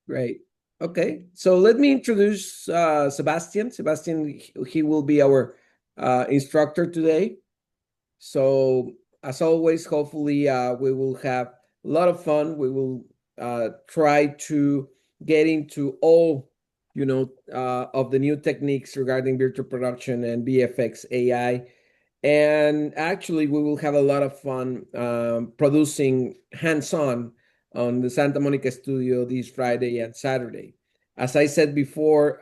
Great. Okay, so let me introduce Sebastian. Sebastian, he will be our instructor today. So, as always, hopefully, we will have a lot of fun. We will try to get into all, of the new techniques regarding virtual production and VFX AI. And actually, we will have a lot of fun producing hands on the Santa Monica studio this Friday and Saturday. As I said before,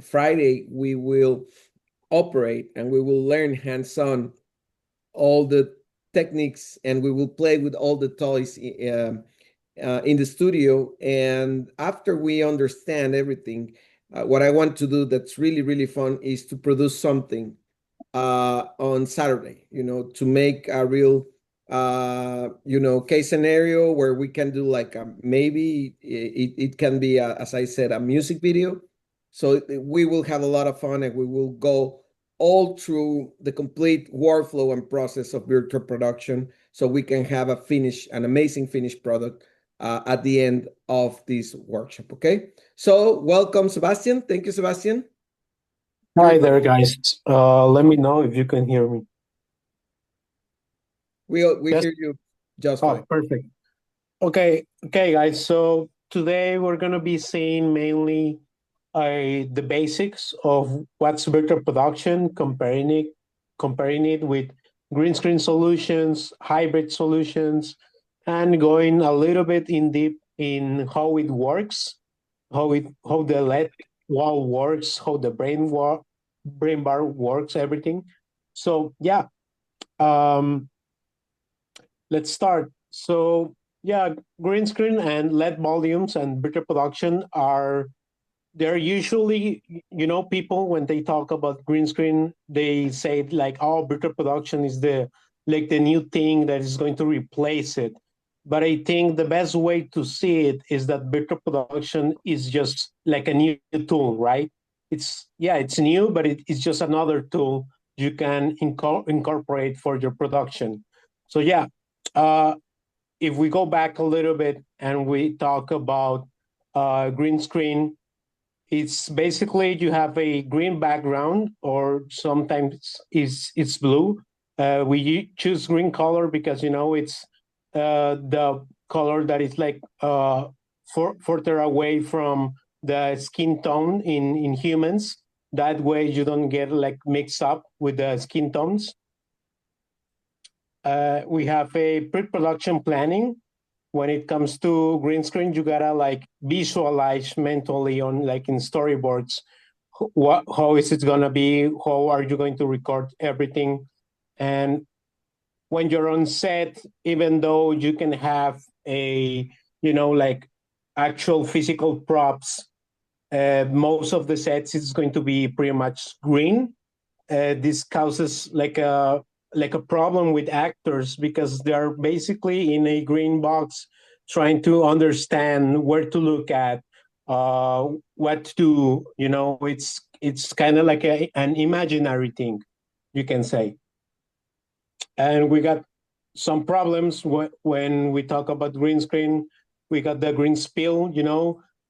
Friday we will operate and we will learn hands on all the techniques and we will play with all the toys in the studio. And after we understand everything, what I want to do that's really, really fun is to produce something on Saturday, to make a real, case scenario where we can do like maybe it can be, as I said, a music video. So we will have a lot of fun and we will go all through the complete workflow and process of virtual production so we can have an amazing finished product at the end of this workshop. Okay. So welcome, Sebastian. Thank you, Sebastian. Hi there, guys. Let me know if you can hear me. We Yes. hear you just Oh, fine. perfect. Okay, guys. So today we're gonna be seeing mainly the basics of what's virtual production, comparing it with green screen solutions, hybrid solutions, and going a little bit in deep in how it works, how the LED wall works, how the brain bar works, everything. So yeah, um, let's start. So yeah, green screen and LED volumes and virtual production are they're usually, people when they talk about green screen, they say like, oh, virtual production is the new thing that is going to replace it. But I think the best way to see it is that virtual production is just like a new tool, right? It's new, but it's just another tool you can incorporate for your production. So yeah, uh, if we go back a little bit and we talk about green screen, it's basically you have a green background, or sometimes it's blue. We choose green color because it's the color that is like further away from the skin tone in humans. That way you don't get like mixed up with the skin tones. We have a pre-production planning. When it comes to green screen, you gotta like visualize mentally on like in storyboards how is it gonna be, how are you going to record everything. And when you're on set, even though you can have a like actual physical props, most of the sets is going to be pretty much green. This causes like a problem with actors because they're basically in a green box trying to understand where to look at, what to do. It's kind of like an imaginary thing, you can say. And we got some problems when we talk about green screen. We got the green spill.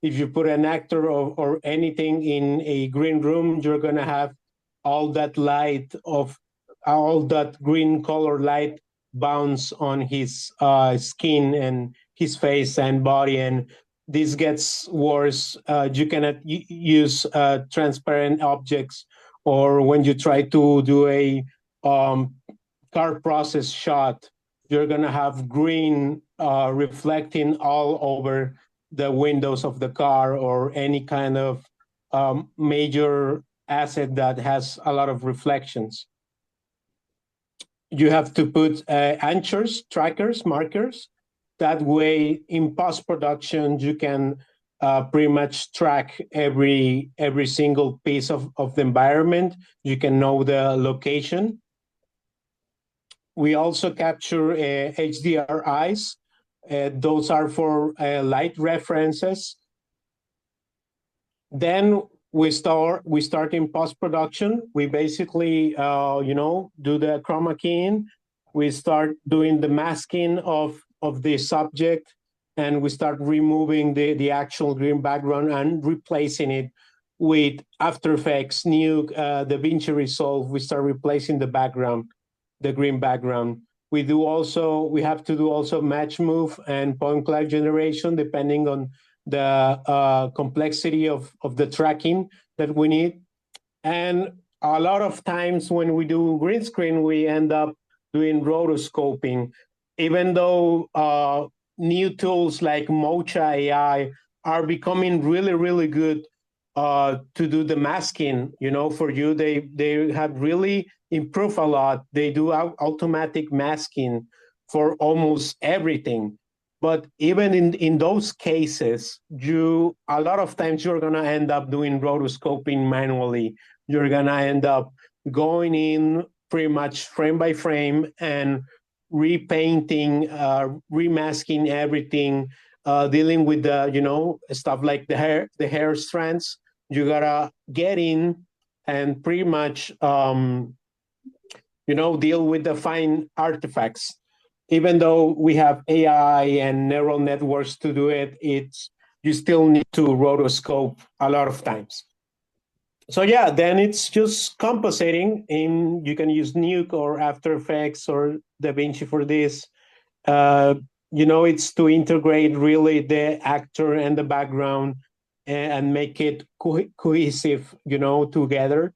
If you put an actor or anything in a green room, you're gonna have all that light of all that green color light bounce on his skin and his face and body, and this gets worse. You cannot use transparent objects, or when you try to do a um, car process shot, you're going to have green reflecting all over the windows of the car or any kind of major asset that has a lot of reflections. You have to put anchors, trackers, markers. That way, in post production, you can pretty much track every single piece of the environment. You can know the location. We also capture HDRIs. Those are for light references. Then we start in post production. We basically do the chroma keying. We start doing the masking of the subject. and we start removing the actual green background and replacing it with After Effects, new DaVinci Resolve. We start replacing the background, the green background. We have to do also match move and point cloud generation depending on the complexity of the tracking that we need. And a lot of times when we do green screen, we end up doing rotoscoping, even though new tools like Mocha AI are becoming really, really good to do the masking. For you, they have really improved a lot. They do automatic masking for almost everything. But even in those cases, a lot of times you're gonna end up doing rotoscoping manually. You're gonna end up going in pretty much frame by frame and repainting, remasking everything, dealing with the stuff like the hair strands. You gotta get in and pretty much deal with the fine artifacts. Even though we have AI and neural networks to do it, you still need to rotoscope a lot of times. So yeah, then it's just compositing. You can use Nuke or After Effects or DaVinci for this. It's to integrate really the actor and the background and make it cohesive, together.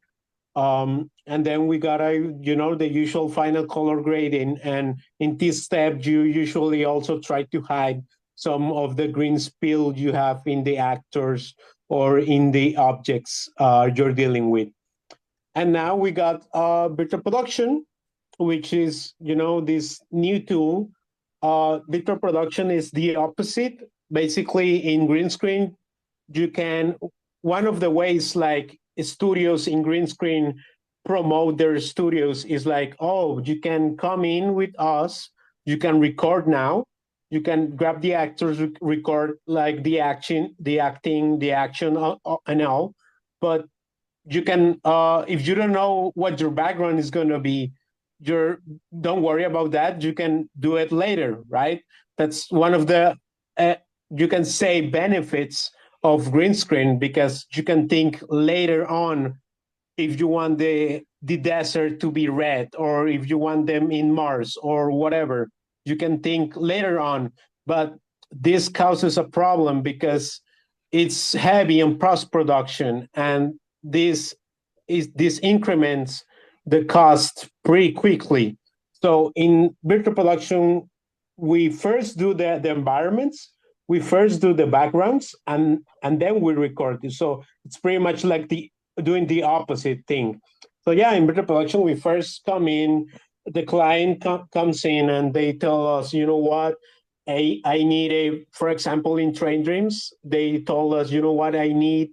And then we got the usual final color grading. And in this step, you usually also try to hide some of the green spill you have in the actors or in the objects you're dealing with. And now we got virtual production, which is, this new tool. Virtual production is the opposite. Basically, in green screen, one of the ways like studios in green screen promote their studios is like, oh, you can come in with us, you can record now, you can grab the actors, record like the acting, the action, and all. But you can, if you don't know what your background is going to be, don't worry about that. You can do it later, right? That's one of the you can say benefits of green screen, because you can think later on if you want the desert to be red, or if you want them in Mars or whatever. You can think later on. But this causes a problem because it's heavy in post production, and this increments the cost pretty quickly. So in virtual production, we first do the environments, we first do the backgrounds, and then we record it. So it's pretty much like doing the opposite thing. So yeah, in virtual production, we first come in, the client comes in and they tell us, you know what, I need for example, in Train Dreams, they told us, you know what, I need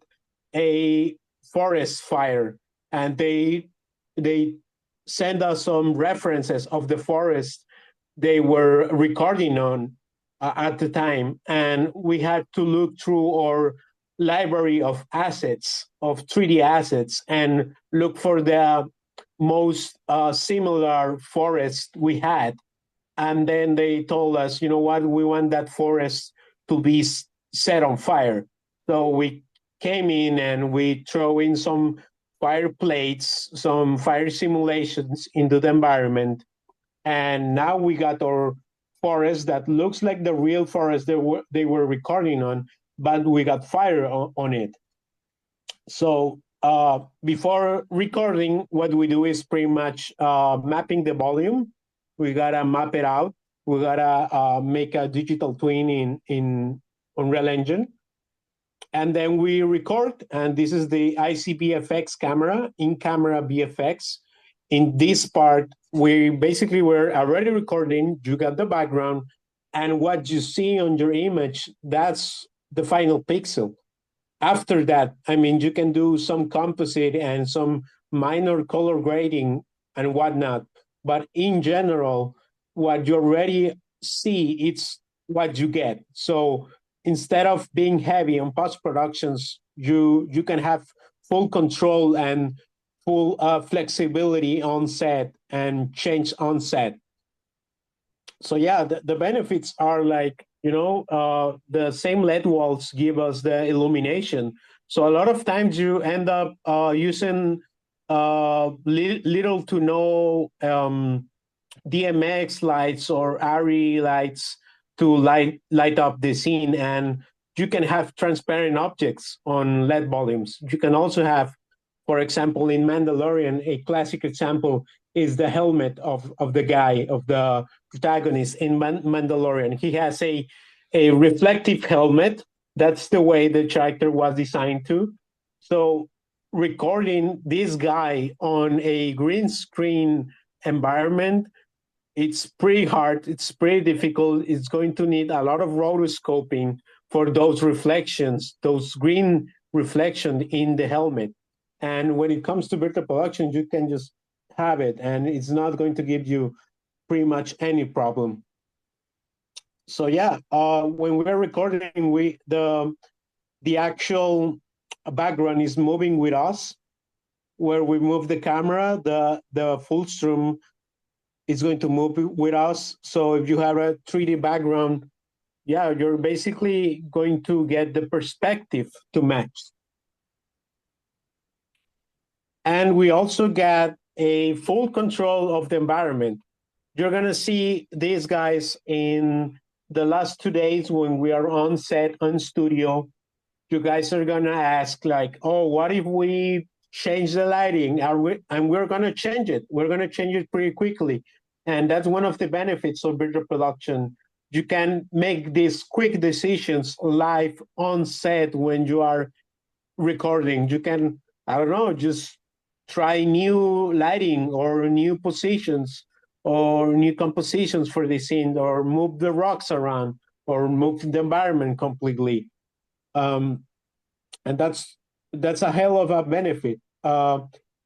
a forest fire. And they send us some references of the forest they were recording on at the time. And we had to look through our library of assets, of 3D assets, and look for the most similar forest we had. And then they told us, you know what, we want that forest to be set on fire. So we came in and we throw in some fire plates, some fire simulations into the environment. And now we got our forest that looks like the real forest they were recording on, but we got fire on it. So before recording, what we do is pretty much mapping the volume. We gotta map it out. We gotta make a digital twin in Unreal Engine. And then we record, and this is the IC-VFX camera, in-camera VFX. In this part, we're already recording, you got the background, and what you see on your image, that's the final pixel. After that, you can do some composite and some minor color grading and whatnot. But in general, what you already see, it's what you get. So instead of being heavy on post productions, you can have full control and full flexibility on set and change on set. So yeah, the benefits are like the same LED walls give us the illumination. So a lot of times you end up using little to no DMX lights or RE lights to light up the scene, and you can have transparent objects on LED volumes. You can also have, for example, in Mandalorian, a classic example is the helmet of the guy, of the protagonist in Mandalorian. He has a reflective helmet. That's the way the character was designed to. So recording this guy on a green screen environment, it's pretty hard. It's pretty difficult. It's going to need a lot of rotoscoping for those reflections, those green reflection in the helmet. And when it comes to virtual production, you can just have it, and it's not going to give you pretty much any problem. So yeah, when we're recording, the actual background is moving with us. Where we move the camera, the full stream is going to move with us. So if you have a 3D background, yeah, you're basically going to get the perspective to match. And we also get a full control of the environment. You're going to see these guys in the last 2 days when we are on set, on studio. You guys are going to ask, like, oh, what if we change the lighting? And we're going to change it. We're going to change it pretty quickly. And that's one of the benefits of video production. You can make these quick decisions live on set when you are recording. You can, I don't know, just try new lighting or new positions or new compositions for the scene, or move the rocks around, or move the environment completely. And that's a hell of a benefit.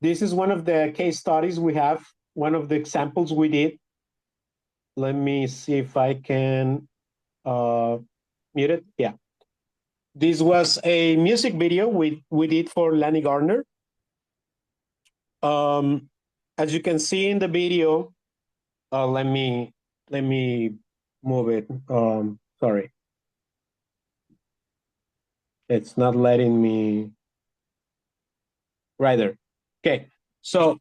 This is one of the case studies we have, one of the examples we did. Let me see if I can mute it. Yeah. This was a music video we did for Lanny Gardner. As you can see in the video, let me move it. Sorry. It's not letting me. Right there. Okay. So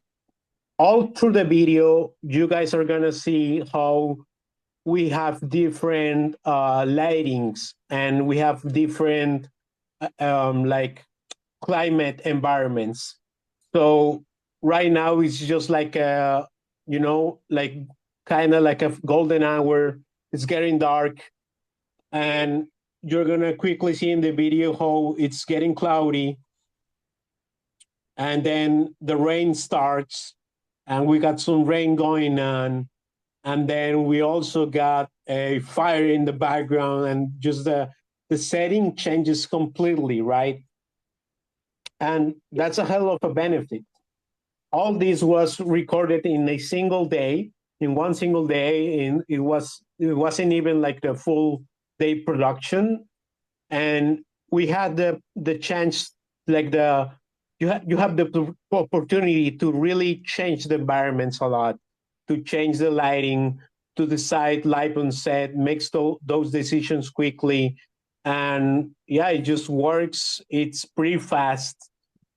all through the video, you guys are gonna see how we have different lightings, and we have different like climate environments. So right now it's just like like kind of like a golden hour. It's getting dark, and you're gonna quickly see in the video how it's getting cloudy, and then the rain starts, and we got some rain going on, and then we also got a fire in the background, and just the setting changes completely, right? And that's a hell of a benefit. All this was recorded in a single day, in one single day. It wasn't even like the full day production, and we had the chance, like you have the opportunity to really change the environments a lot, to change the lighting, to decide live on set, makes those decisions quickly. And yeah, it just works. It's pretty fast.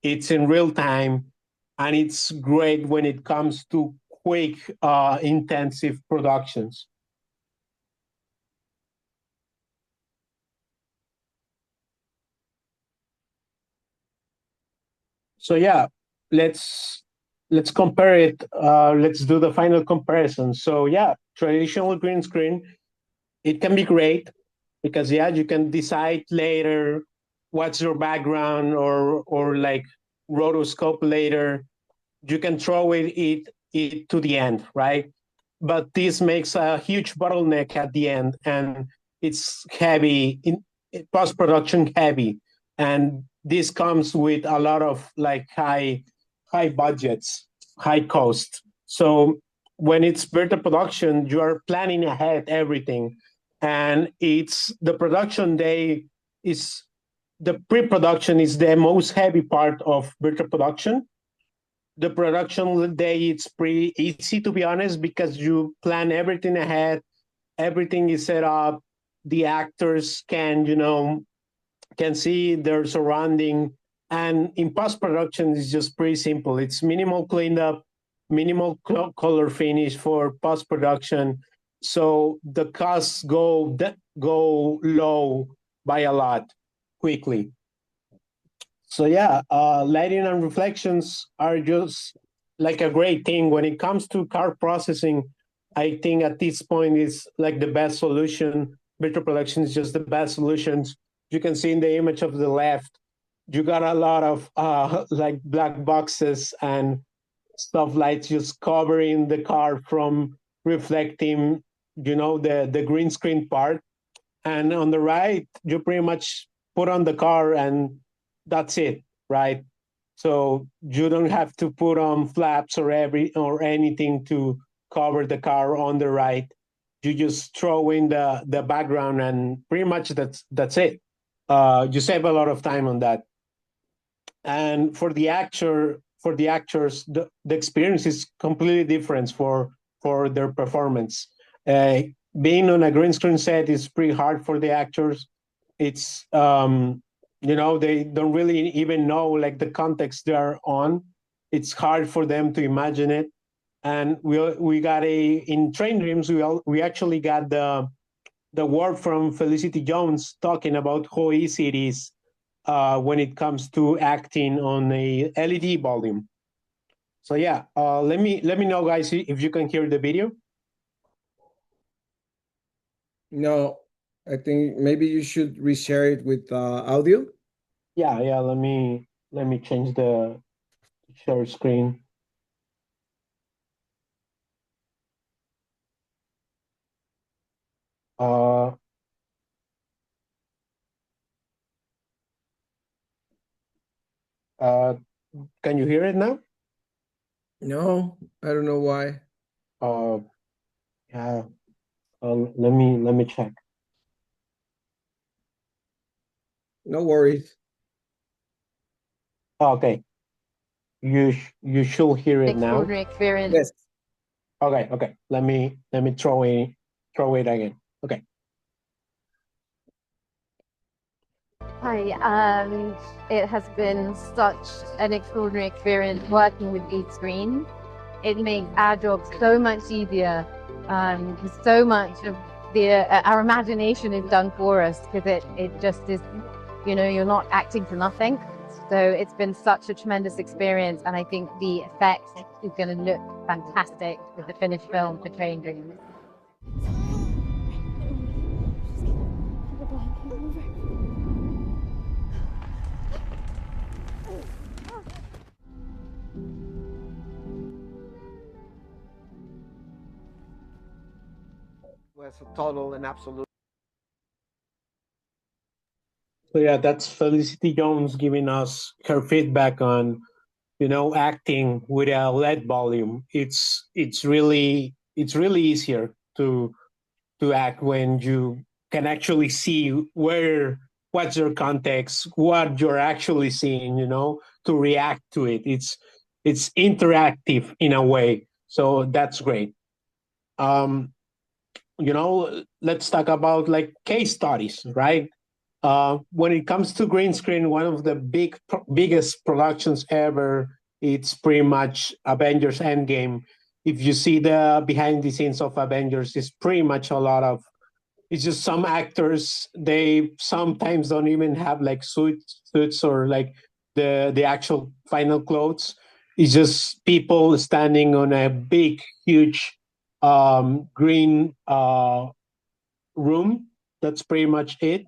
It's in real time. And it's great when it comes to quick, intensive productions. So yeah, let's compare it. Let's do the final comparison. So yeah, traditional green screen, it can be great because yeah, you can decide later what's your background, or like rotoscope later. You can throw it to the end, right? But this makes a huge bottleneck at the end, and it's heavy in post production heavy, and this comes with a lot of like high budgets, high cost. So when it's virtual production, you are planning ahead everything, and it's the production day is the pre-production is the most heavy part of virtual production. The production day, it's pretty easy, to be honest, because you plan everything ahead, everything is set up, the actors can, can see their surrounding. And in post-production, it's just pretty simple. It's minimal cleanup, minimal color finish for post-production. So the costs go low by a lot quickly. So yeah, lighting and reflections are just like a great thing when it comes to car processing. I think at this point is like the best solution. Virtual production is just the best solutions. You can see in the image of the left, you got a lot of like black boxes and stuff like just covering the car from reflecting, the green screen part. And on the right, you pretty much put on the car and that's it, right? So you don't have to put on flaps or anything to cover the car on the right. You just throw in the background and pretty much that's it. You save a lot of time on that. And for the actors, the experience is completely different for their performance. Uh, Being on a green screen set is pretty hard for the actors. It's they don't really even know like the context they are on. It's hard for them to imagine it. And we got in Train Dreams we actually got the word from Felicity Jones talking about how easy it is when it comes to acting on a LED volume. So yeah, let me know, guys, if you can hear the video. No, I think maybe you should reshare it with audio. Yeah. Let me change the share screen. Uh, uh, can you hear it now? No, I don't know why. Uh, yeah. Let me check. No worries. Okay, you should hear it now. Extraordinary experience. Yes. Okay. Let me throw it again. Okay. Hi, it has been such an extraordinary experience working with each screen. It makes our job so much easier. So much of our imagination is done for us because it just is, you're not acting for nothing. So it's been such a tremendous experience, and I think the effect is going to look fantastic with the finished film for Train Dreams. Was a total and absolute. So yeah, that's Felicity Jones giving us her feedback on, acting with a LED volume. It's really easier to act when you can actually see what's your context, what you're actually seeing, to react to it. It's interactive in a way. So that's great. Let's talk about like case studies, right? When it comes to green screen, one of the biggest productions ever, it's pretty much Avengers Endgame. If you see the behind the scenes of Avengers, it's pretty much it's just some actors, they sometimes don't even have like suits or like the actual final clothes. It's just people standing on a big, huge green room. That's pretty much it.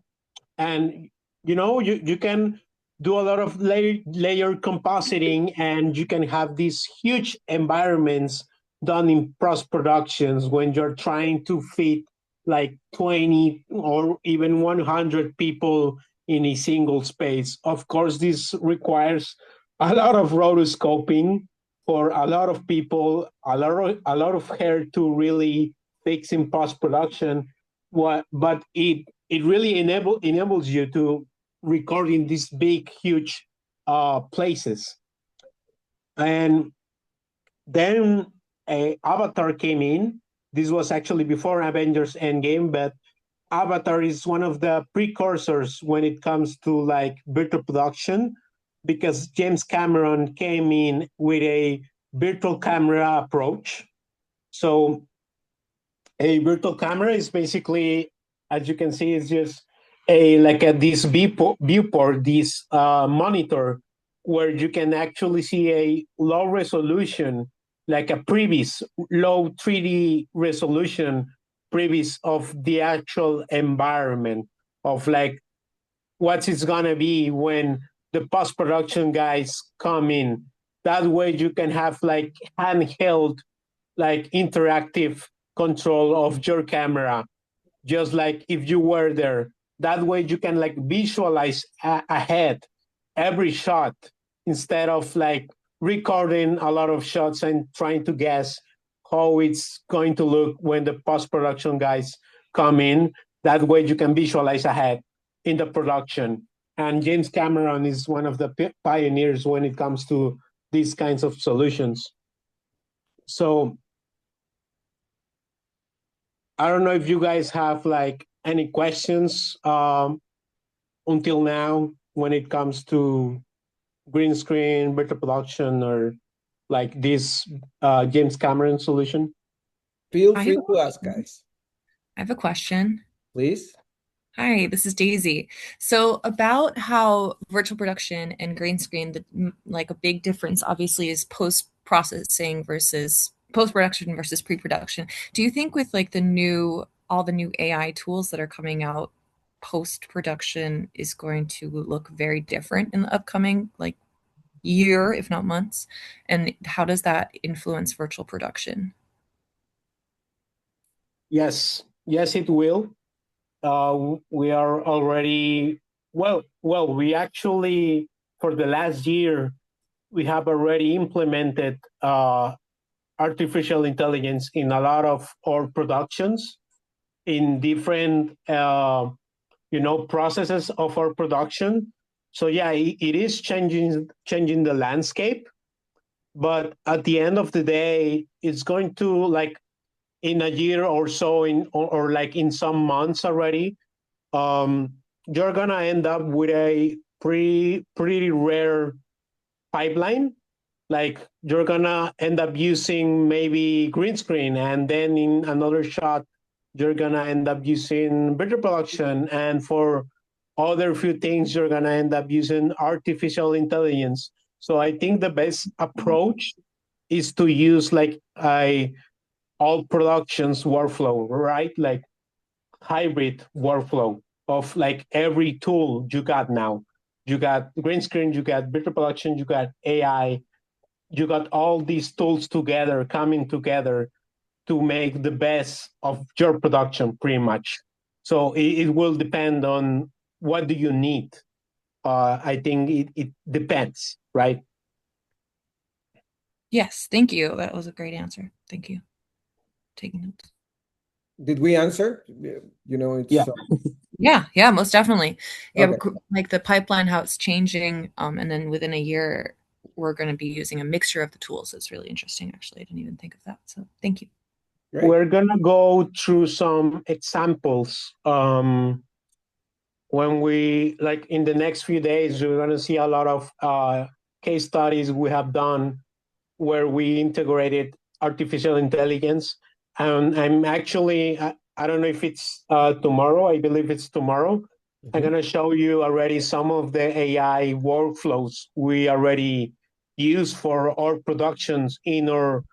And you can do a lot of layer compositing, and you can have these huge environments done in post productions when you're trying to fit like 20 or even 100 people in a single space. Of course, this requires a lot of rotoscoping for a lot of people, a lot of hair to really fix in post production. But it really enables you to record in these big, huge places. And then Avatar came in. This was actually before Avengers Endgame, but Avatar is one of the precursors when it comes to like virtual production, because James Cameron came in with a virtual camera approach. So a virtual camera is basically, as you can see, is just this viewport, this monitor, where you can actually see a low resolution, like a previs, low 3D resolution previs of the actual environment of like what it's gonna be when the post production guys come in. That way you can have like handheld, like interactive control of your camera, just like if you were there. That way you can like visualize ahead every shot, instead of like recording a lot of shots and trying to guess how it's going to look when the post-production guys come in. That way you can visualize ahead in the production. And James Cameron is one of the pioneers when it comes to these kinds of solutions. So I don't know if you guys have like any questions until now when it comes to green screen, virtual production, or like this James Cameron solution. Feel free to ask, guys. I have a question. Please. Hi, this is Daisy. So about how virtual production and green screen, like a big difference obviously is post-processing versus post-production versus pre-production. Do you think with like all the new AI tools that are coming out, post-production is going to look very different in the upcoming like year, if not months? And how does that influence virtual production? Yes, it will. We are already we actually, for the last year, we have already implemented artificial intelligence in a lot of our productions, in different processes of our production. So yeah, it is changing the landscape, but at the end of the day, it's going to, like, in a year or so, or like in some months already, you're gonna end up with a pretty rare pipeline. Like, you're gonna end up using maybe green screen, and then in another shot you're gonna end up using virtual production, and for other few things you're gonna end up using artificial intelligence. So I think the best approach is to use like a all productions workflow, right? Like hybrid workflow of like every tool you got now. You got green screen, you got virtual production, you got AI, you got all these tools together, coming together to make the best of your production, pretty much. So it will depend on what do you need. I think it depends, right? Yes, thank you. That was a great answer. Thank you. Taking notes. Did we answer? Yeah, most definitely. Yeah, Okay. like the pipeline, how it's changing, and then within a year, we're going to be using a mixture of the tools. It's really interesting, actually. I didn't even think of that. So thank you. Great. We're gonna go through some examples. When we, like, in the next few days, we're gonna see a lot of case studies we have done where we integrated artificial intelligence. And I'm actually, I don't know if it's tomorrow. I believe it's tomorrow. I'm gonna show you already some of the AI workflows we already use for our productions in our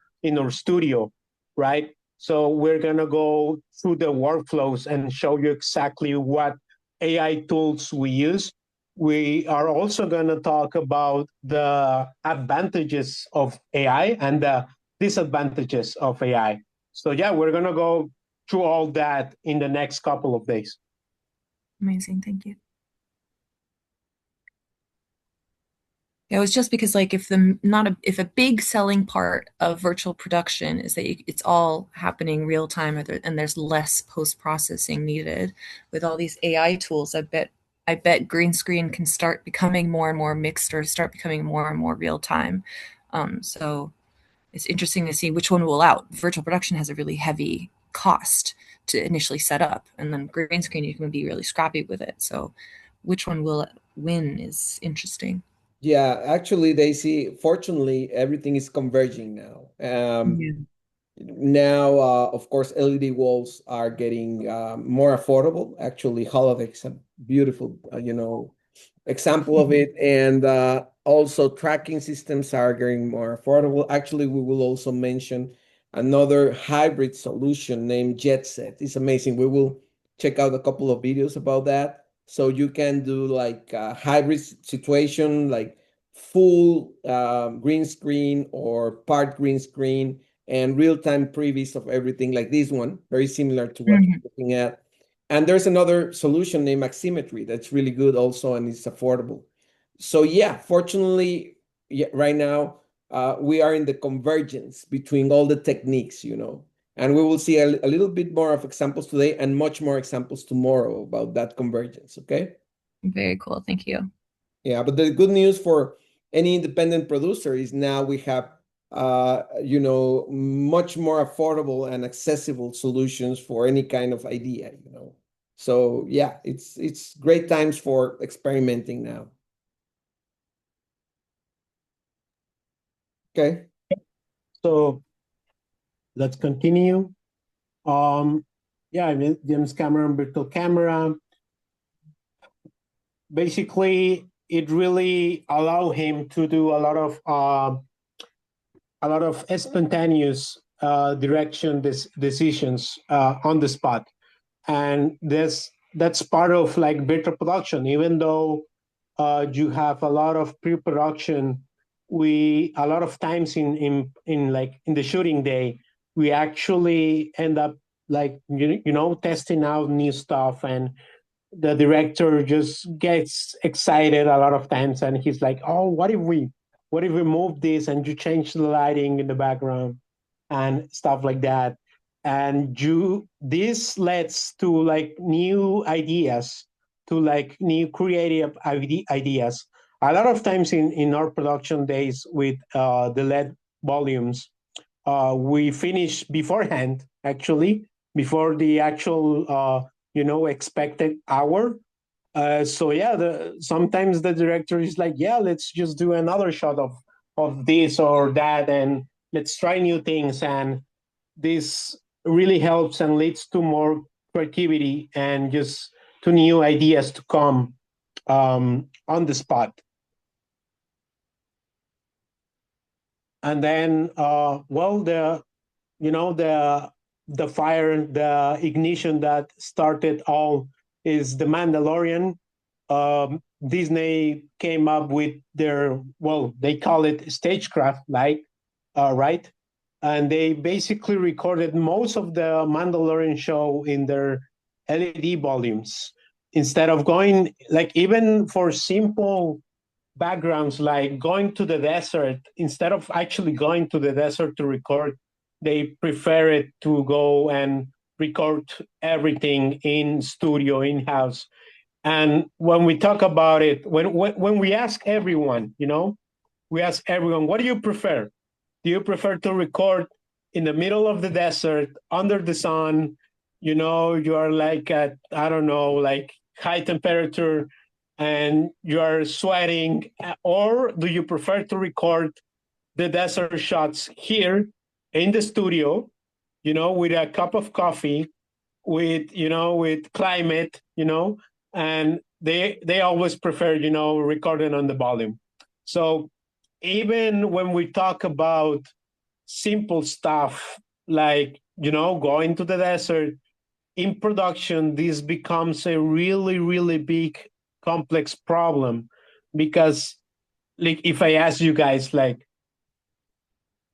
studio, right? So we're gonna go through the workflows and show you exactly what AI tools we use. We are also gonna talk about the advantages of AI and the disadvantages of AI. So yeah, we're gonna go through all that in the next couple of days. Amazing. Thank you. Yeah, it was just because, like, if a big selling part of virtual production is that it's all happening real time, and there's less post processing needed with all these AI tools, I bet green screen can start becoming more and more mixed, or start becoming more and more real time. So it's interesting to see which one will out. Virtual production has a really heavy cost to initially set up, and then green screen you can be really scrappy with it. So which one will win is interesting. Yeah, actually, Daisy, fortunately, everything is converging now. Now, of course, LED walls are getting more affordable. Actually, holodecks are beautiful, example of it. And also tracking systems are getting more affordable. Actually, we will also mention another hybrid solution named JetSet. It's amazing. We will check out a couple of videos about that. So you can do like a hybrid situation, like full green screen or part green screen and real-time previews of everything like this one, very similar to what you're looking at. And there's another solution named Maximetry that's really good also, and it's affordable. So yeah, fortunately, yeah, right now we are in the convergence between all the techniques, and we will see a little bit more of examples today and much more examples tomorrow about that convergence, okay? Very cool, thank you. Yeah, but the good news for any independent producer is now we have much more affordable and accessible solutions for any kind of idea. So yeah, it's great times for experimenting now. Okay. So let's continue. Yeah, Jim's camera and virtual camera. Basically, it really allowed him to do a lot of spontaneous direction decisions on the spot, and that's part of like virtual production. Even though you have a lot of pre-production, we a lot of times in the shooting day, we actually end up like testing out new stuff, and the director just gets excited a lot of times, and he's like, oh, what if we move this and you change the lighting in the background and stuff like that. And this leads to like new ideas, to like new creative ideas. A lot of times in our production days with the LED volumes, we finish beforehand, actually, before the actual expected hour. So yeah, sometimes the director is like, yeah, let's just do another shot of this or that, and let's try new things. And this really helps and leads to more creativity and just to new ideas to come on the spot. And then, the fire, the ignition that started all is the Mandalorian. Disney came up with they call it stagecraft, right? And they basically recorded most of the Mandalorian show in their LED volumes. Instead of going, like, even for simple backgrounds, like going to the desert, instead of actually going to the desert to record, they prefer it to go and record everything in studio, in-house. And when we talk about it, when we ask everyone, what do you prefer? Do you prefer to record in the middle of the desert, under the sun? You are like at, I don't know, like high temperature and you are sweating, or do you prefer to record the desert shots here in the studio, with a cup of coffee, with climate, and they always prefer, recording on the volume. So even when we talk about simple stuff like, going to the desert, in production, this becomes a really, really big, complex problem. Because, like, if I ask you guys, like,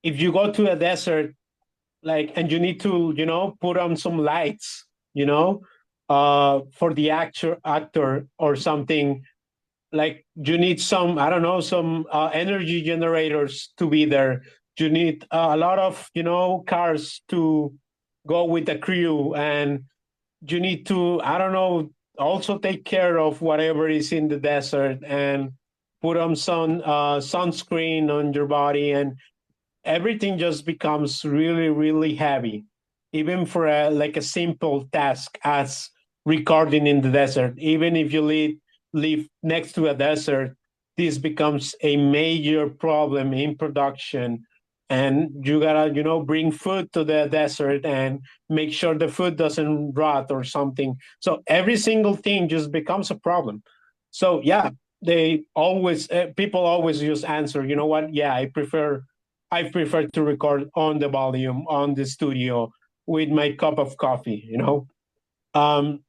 if you go to a desert, like, and you need to, put on some lights, for the actor or something, like, you need some, I don't know, some energy generators to be there. You need a lot of, cars to go with the crew, and you need to, I don't know, also take care of whatever is in the desert and put on some sunscreen on your body, and everything just becomes really, really heavy. even for like a simple task as recording in the desert. Even if you live next to a desert, this becomes a major problem in production. And you gotta, bring food to the desert and make sure the food doesn't rot or something. So every single thing just becomes a problem. So yeah, people always just answer, you know what? Yeah, I prefer to record on the volume on the studio with my cup of coffee. Um,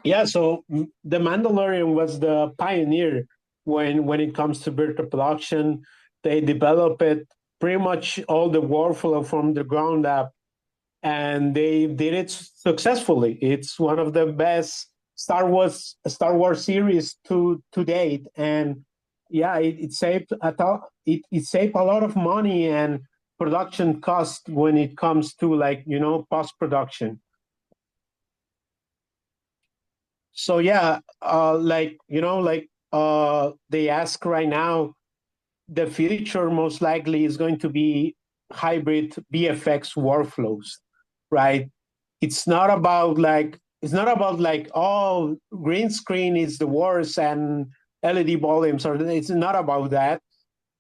yeah, so the Mandalorian was the pioneer when it comes to virtual production. They developed it pretty much all the workflow from the ground up, and they did it successfully. It's one of the best Star Wars series to date, and yeah, it saved a lot of money and production cost when it comes to like post production. So yeah, they ask right now, the future most likely is going to be hybrid VFX workflows, right? It's not about like oh, green screen is the worst and LED volumes, or it's not about that,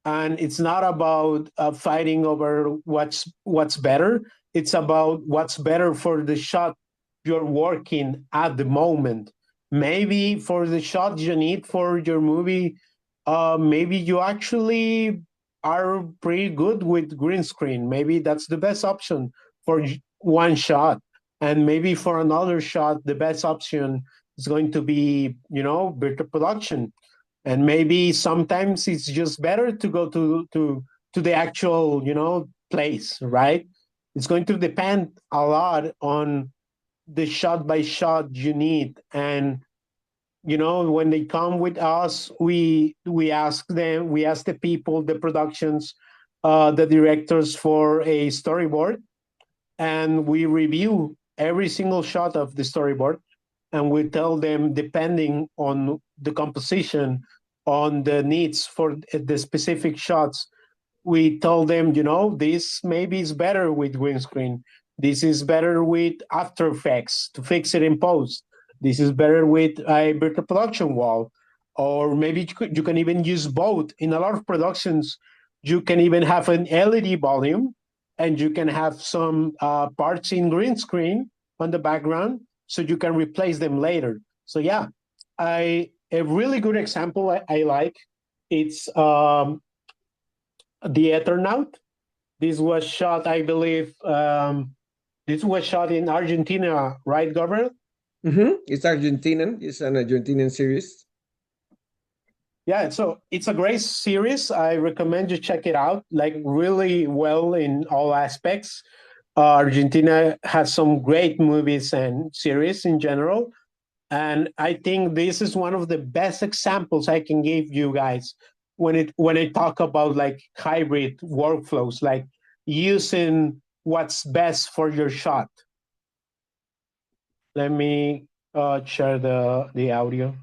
and it's not about fighting over what's better. It's about what's better for the shot you're working at the moment. Maybe for the shot you need for your movie, maybe you actually are pretty good with green screen. Maybe that's the best option for one shot, and maybe for another shot the best option is going to be virtual production. And maybe sometimes it's just better to go to the actual place, right? It's going to depend a lot on the shot by shot you need. And when they come with us, we ask the people, the productions, the directors for a storyboard, and we review every single shot of the storyboard, and we tell them, depending on the composition, on the needs for the specific shots, we tell them, this maybe is better with green screen. This is better with After Effects to fix it in post. This is better with a virtual production wall. Or maybe you can even use both. In a lot of productions, you can even have an LED volume, and you can have some parts in green screen on the background, so you can replace them later. So yeah, a really good example I like, it's the Eternaut. This was shot, I believe, this was shot in Argentina, right, Gabriel? It's Argentinian. It's an Argentinian series. Yeah, so it's a great series. I recommend you check it out. Like, really well in all aspects. Argentina has some great movies and series in general. And I think this is one of the best examples I can give you guys when I talk about like hybrid workflows, like using what's best for your shot. Let me share the audio.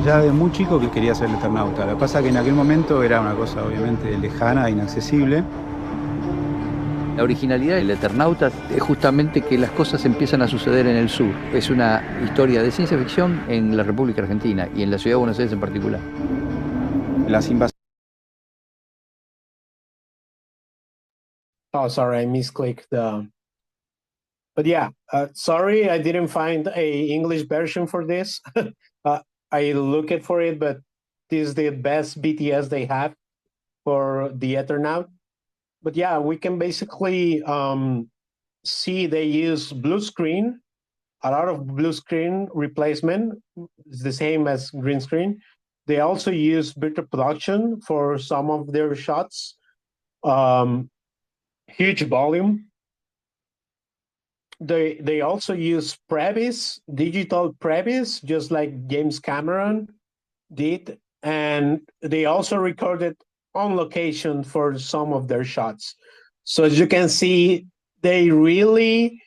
Ya de muy chico que quería ser el Eternauta. Lo que pasa es que en aquel momento era una cosa obviamente lejana, inaccesible. La originalidad del Eternauta es justamente que las cosas empiezan a suceder en el sur. Es una historia de ciencia ficción en la República Argentina y en la ciudad de Buenos Aires en particular. Las invasiones. Oh, sorry, I misclicked. But yeah, sorry, I didn't find a English version for this. I looked for it, but this is the best BTS they have for the Ethernaut. But yeah, we can basically see they use blue screen, a lot of blue screen replacement. It's the same as green screen. They also use virtual production for some of their shots. Huge volume. They also use previs, digital previs, just like James Cameron did, and they also recorded on location for some of their shots. So as you can see, they really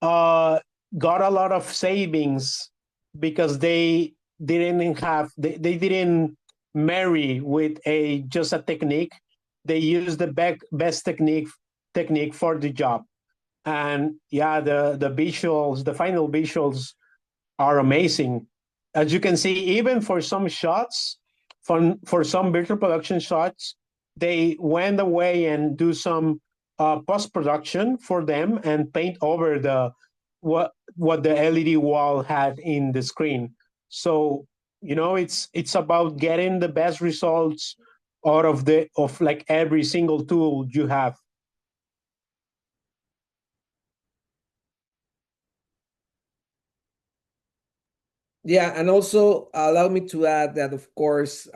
got a lot of savings because they didn't marry with just a technique. They used the best technique for the job. And yeah, the visuals, the final visuals are amazing. As you can see, even for some shots, for some virtual production shots, they went away and do some post production for them and paint over the what the LED wall had in the screen. So it's about getting the best results out of like every single tool you have. Yeah, and also allow me to add that, of course,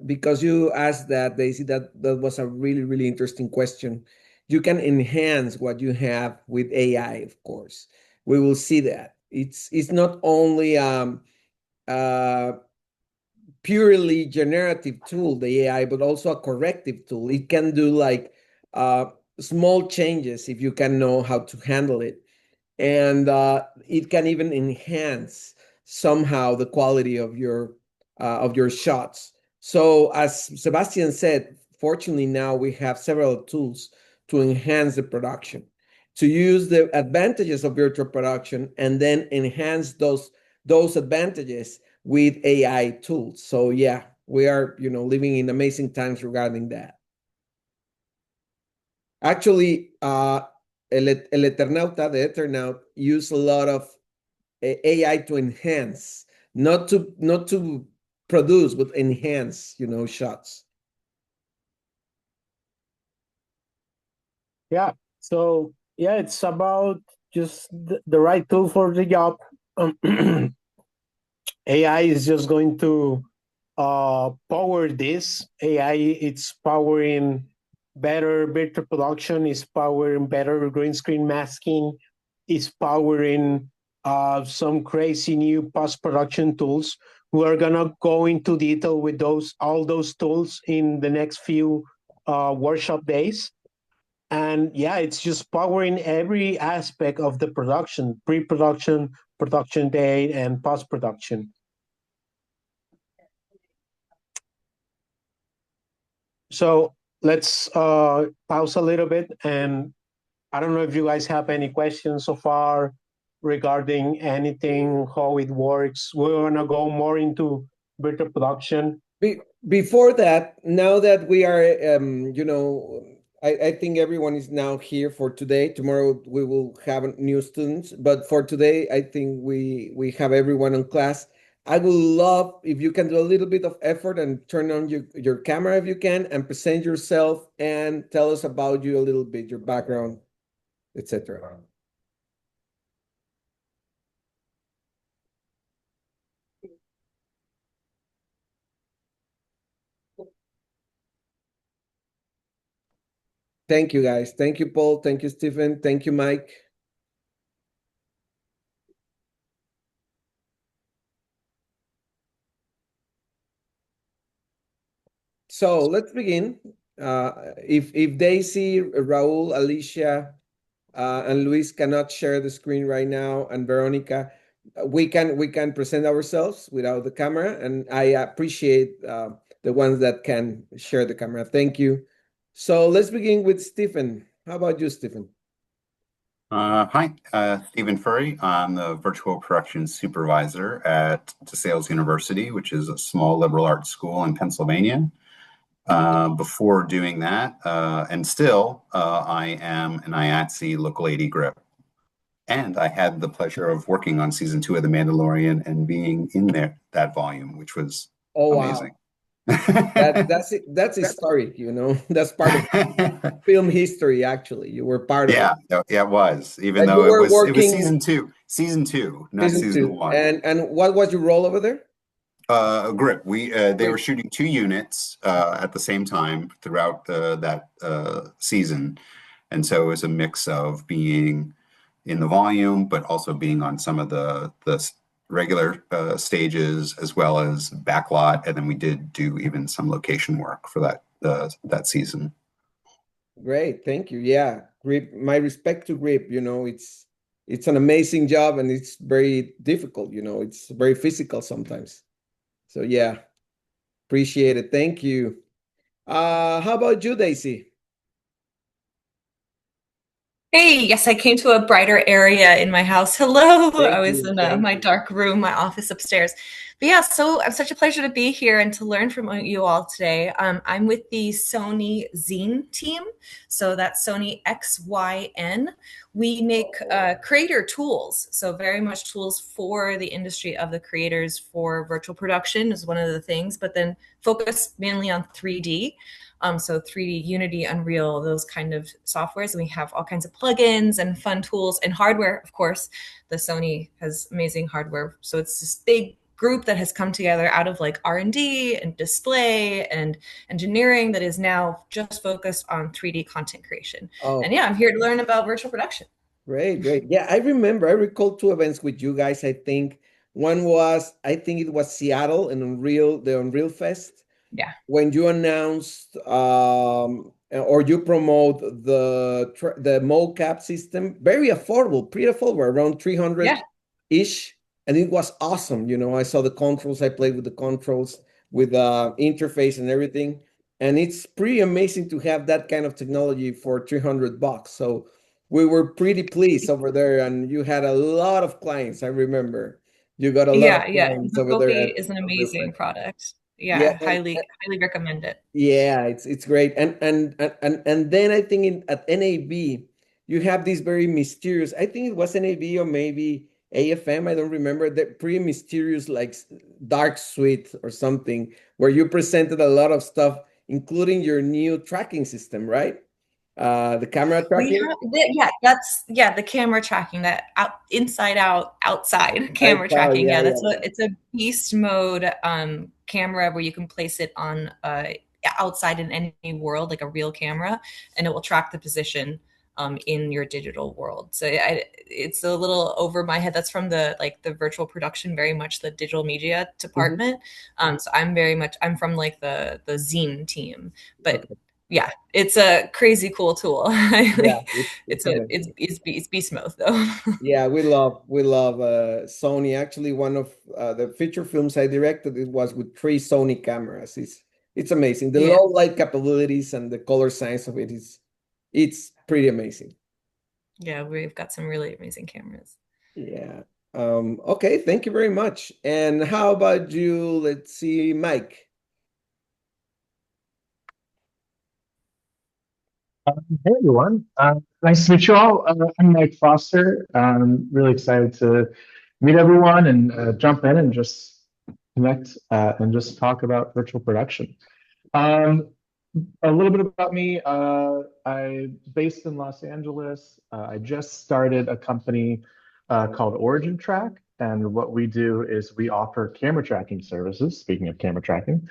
because you asked that, Daisy, that was a really, really interesting question. You can enhance what you have with AI, of course. We will see that. It's not only uh, purely generative tool, the AI, but also a corrective tool. It can do like small changes if you can know how to handle it, and it can even enhance somehow the quality of your shots. So as Sebastian said, fortunately now we have several tools to enhance the production, to use the advantages of virtual production and then enhance those advantages with AI tools. So yeah, we are living in amazing times regarding that. Actually, El Eternauta, the Eternaut, use a lot of AI to enhance, not to produce, but enhance, shots. Yeah. So yeah, it's about just the right tool for the job. AI is just going to power this. AI, it's powering better virtual production, is powering better green screen masking, is powering some crazy new post production tools. We are gonna go into detail with all those tools in the next few workshop days. And yeah, it's just powering every aspect of the production: pre-production, production day, and post-production. So let's pause a little bit, and I don't know if you guys have any questions so far regarding anything, how it works. We're gonna go more into virtual production. Before that, now that we are, I think everyone is now here for today. Tomorrow we will have new students, but for today, I think we have everyone on class. I would love if you can do a little bit of effort and turn on your camera if you can, and present yourself and tell us about you a little bit, your background, etc. Thank you, guys. Thank you, Paul. Thank you, Stephen. Thank you, Mike. So let's begin. If Daisy, Raul, Alicia, and Luis cannot share the screen right now, and Veronica, we can present ourselves without the camera, and I appreciate the ones that can share the camera. Thank you. So let's begin with Stephen. How about you, Stephen? Hi, Stephen Furry. I'm the virtual production supervisor at DeSales University, which is a small liberal arts school in Pennsylvania. Before doing that, and still, I am an IATSE Local 80 grip. And I had the pleasure of working on season 2 of The Mandalorian and being in that volume, which was amazing. Wow. That's historic, That's part of film history, actually. You were part of it. Yeah, it was. Even And though you were it was working season two, not season 1. And what was your role over there? Grip. They were shooting 2 units at the same time throughout that season, and so it was a mix of being in the volume, but also being on some of the regular stages as well as backlot, and then we did do even some location work for that season. Great, thank you. Yeah, Grip. My respect to Grip. it's an amazing job and it's very difficult, it's very physical sometimes. So yeah, appreciate it. Thank you. How about you, Daisy? Hey, yes, I came to a brighter area in my house. Hello. I Thank was you. in Thank my you. dark room, my office upstairs. But yeah, so it's such a pleasure to be here and to learn from you all today. I'm with the Sony Zine team. So that's Sony XYN. We make creator tools. So very much tools for the industry of the creators for virtual production is one of the things, but then focus mainly on 3D. So 3D, Unity, Unreal, those kind of softwares. And we have all kinds of plugins and fun tools and hardware, of course. The Sony has amazing hardware. So it's this big group that has come together out of like R&D and display and engineering that is now just focused on 3D content creation. Oh, and yeah, I'm here to learn about virtual production. great, great. Yeah, I recall two events with you guys. I think I think it was Seattle and the Unreal Fest. Yeah. When you announced or you promote the mocap system, very affordable, pretty affordable, around 300 ish, and it was awesome. I saw the controls, I played with the controls, with the interface and everything, and it's pretty amazing to have that kind of technology for $300. So we were pretty pleased over there, and you had a lot of clients. I remember you got a lot of Yeah. clients The over there Kofi at is an Unreal Fest. amazing product. Yeah, Yeah, highly recommend it. yeah, it's great. And then I think at NAB you have this very mysterious, I think it was NAB or maybe AFM, I don't remember, that pretty mysterious like dark suite or something where you presented a lot of stuff, including your new tracking system, right? The camera tracking. That's the camera tracking, that inside out outside I camera saw, tracking. yeah, Yeah, yeah. it's a beast mode camera where you can place it on outside in any world, like a real camera, and it will track the position in your digital world. So it's a little over my head. That's from the virtual production, very much the digital media department. So I'm from like the zine team, but Okay. yeah, it's a crazy cool tool. Yeah, It's beast mode though. yeah, we love Sony. Actually, one of the feature films I directed, it was with 3 Sony cameras. It's amazing. The Yeah, low light capabilities and the color science of it's pretty amazing. yeah, we've got some really amazing cameras. Yeah. Okay, thank you very much. And how about you? Let's see, Mike. Hey everyone, nice to meet you all. I'm Mike Foster. I'm really excited to meet everyone and jump in and just connect and just talk about virtual production. Um, a little bit about me. I'm based in Los Angeles. I just started a company called Origin Track. And what we do is we offer camera tracking services. Speaking of camera tracking,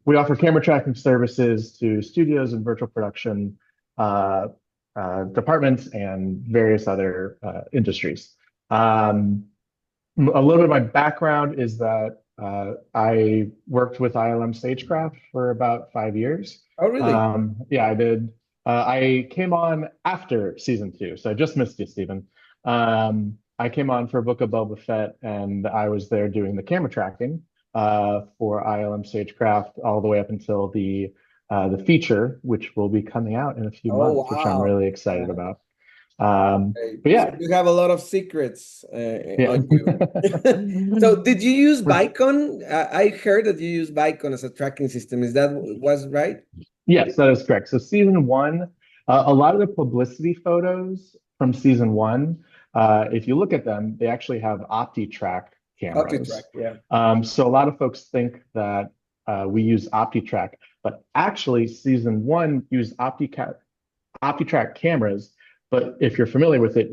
we offer camera tracking services to studios and virtual production departments and various other industries. A little bit of my background is that I worked with ILM Stagecraft for about 5 years. Oh, really? Yeah, I did. I came on after season 2, so I just missed you, Stephen. I came on for Book of Boba Fett, and I was there doing the camera tracking for ILM Stagecraft all the way up until the feature, which will be coming out in a few Oh, months, which I'm wow. really excited Yeah. about. Okay. But So yeah, you have a lot of secrets yeah. on you. So did you use Vicon? I heard that you use Vicon as a tracking system. Is that was right? Yes, that is correct. So season 1, a lot of the publicity photos from season 1, if you look at them, they actually have OptiTrack OptiTrack, cameras. yeah. So a lot of folks think that we use OptiTrack, but actually season 1 used OptiTrack cameras. But if you're familiar with it,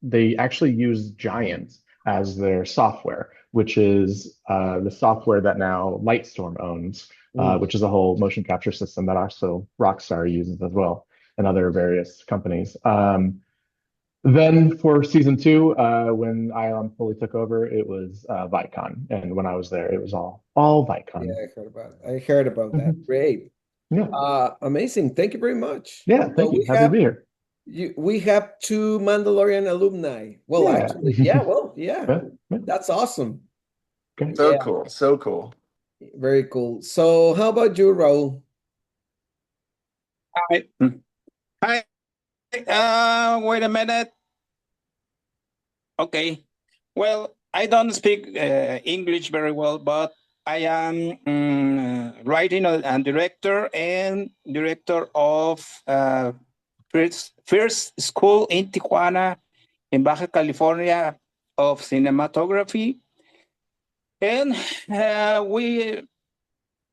they actually use Giant as their software, which is the software that now Lightstorm owns, which is a whole motion capture system that also Rockstar uses as well, and other various companies. Then for season 2, when ILM fully took over, it was Vicon, and when I was there, it was all Yeah, Vicon. I heard about that. Mhm. Great. Yeah, Amazing. Thank you very much. yeah. So Thank you. Happy to be here. We have two Mandalorian alumni. Well, Yeah. actually, yeah, well, yeah, Yeah, yeah. that's awesome. Okay. So Yeah. cool. So cool. Very cool. So how about you, Raul? Hi. Hi. Wait a minute. Okay. Well, I don't speak English very well, but I am writing and director of first school in Tijuana, in Baja California, of cinematography, and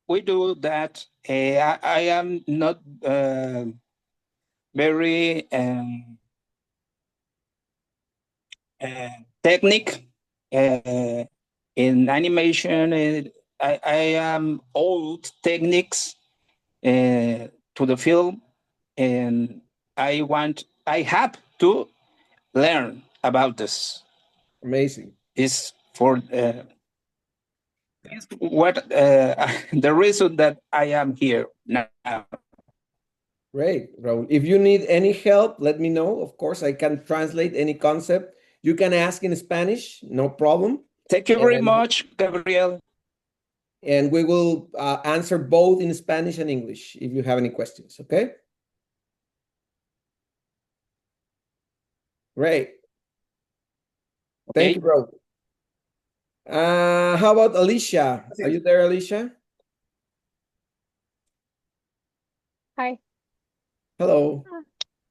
we do that. I am not very technique in animation. I am old techniques to the film, and I have to learn about this. Amazing. Is for what the reason that I am here now. Great, Raul. If you need any help, let me know. Of course, I can translate any concept. You can ask in Spanish, no problem. Thank you very much, Gabriel. And we will answer both in Spanish and English if you have any questions, okay? Great. Thank you, bro. How about Alicia? Are you there, Alicia? Hi. Hello.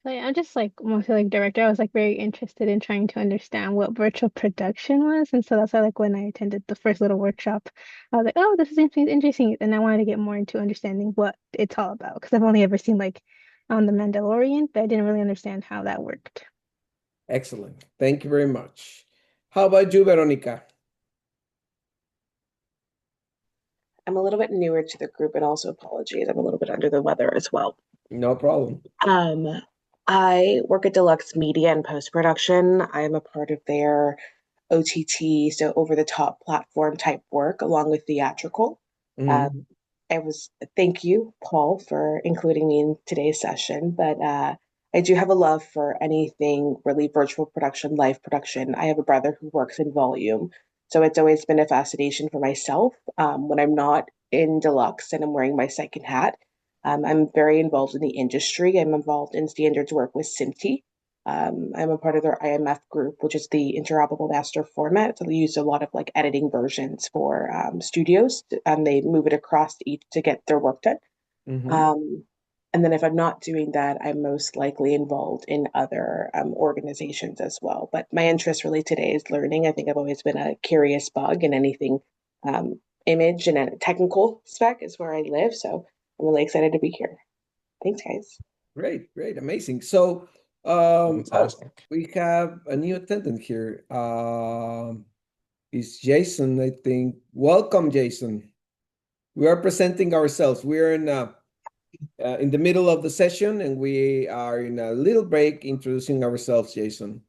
I'm just like mostly like director. I was like very interested in trying to understand what virtual production was, and so that's why like when I attended the first little workshop, I was like, oh, this is interesting, and I wanted to get more into understanding what it's all about because I've only ever seen like on The Mandalorian, but I didn't really understand how that worked. Excellent. Thank you very much. How about you, Veronica? I'm a little bit newer to the group, and also apologies. I'm a little bit under the weather as well. No problem. I work at Deluxe Media and post-production. I am a part of their OTT, so over-the-top platform type work, along with theatrical. Thank you, Paul, for including me in today's session. But I do have a love for anything really virtual production, live production. I have a brother who works in volume, so it's always been a fascination for myself. When I'm not in Deluxe and I'm wearing my second hat, I'm very involved in the industry. I'm involved in standards work with SMPTE. I'm a part of their IMF group, which is the interoperable master format. So they use a lot of like editing versions for studios, and they move it across each to get their work done. And then if I'm not doing that, I'm most likely involved in other organizations as well. But my interest really today is learning. I think I've always been a curious bug, and anything image and a technical spec is where I live. So I'm really excited to be here. Thanks, guys. Great, great, amazing. So we have a new attendant here. It's Jason, I think. Welcome, Jason. We are presenting ourselves. We're in the middle of the session, and we are in a little break introducing ourselves, Jason.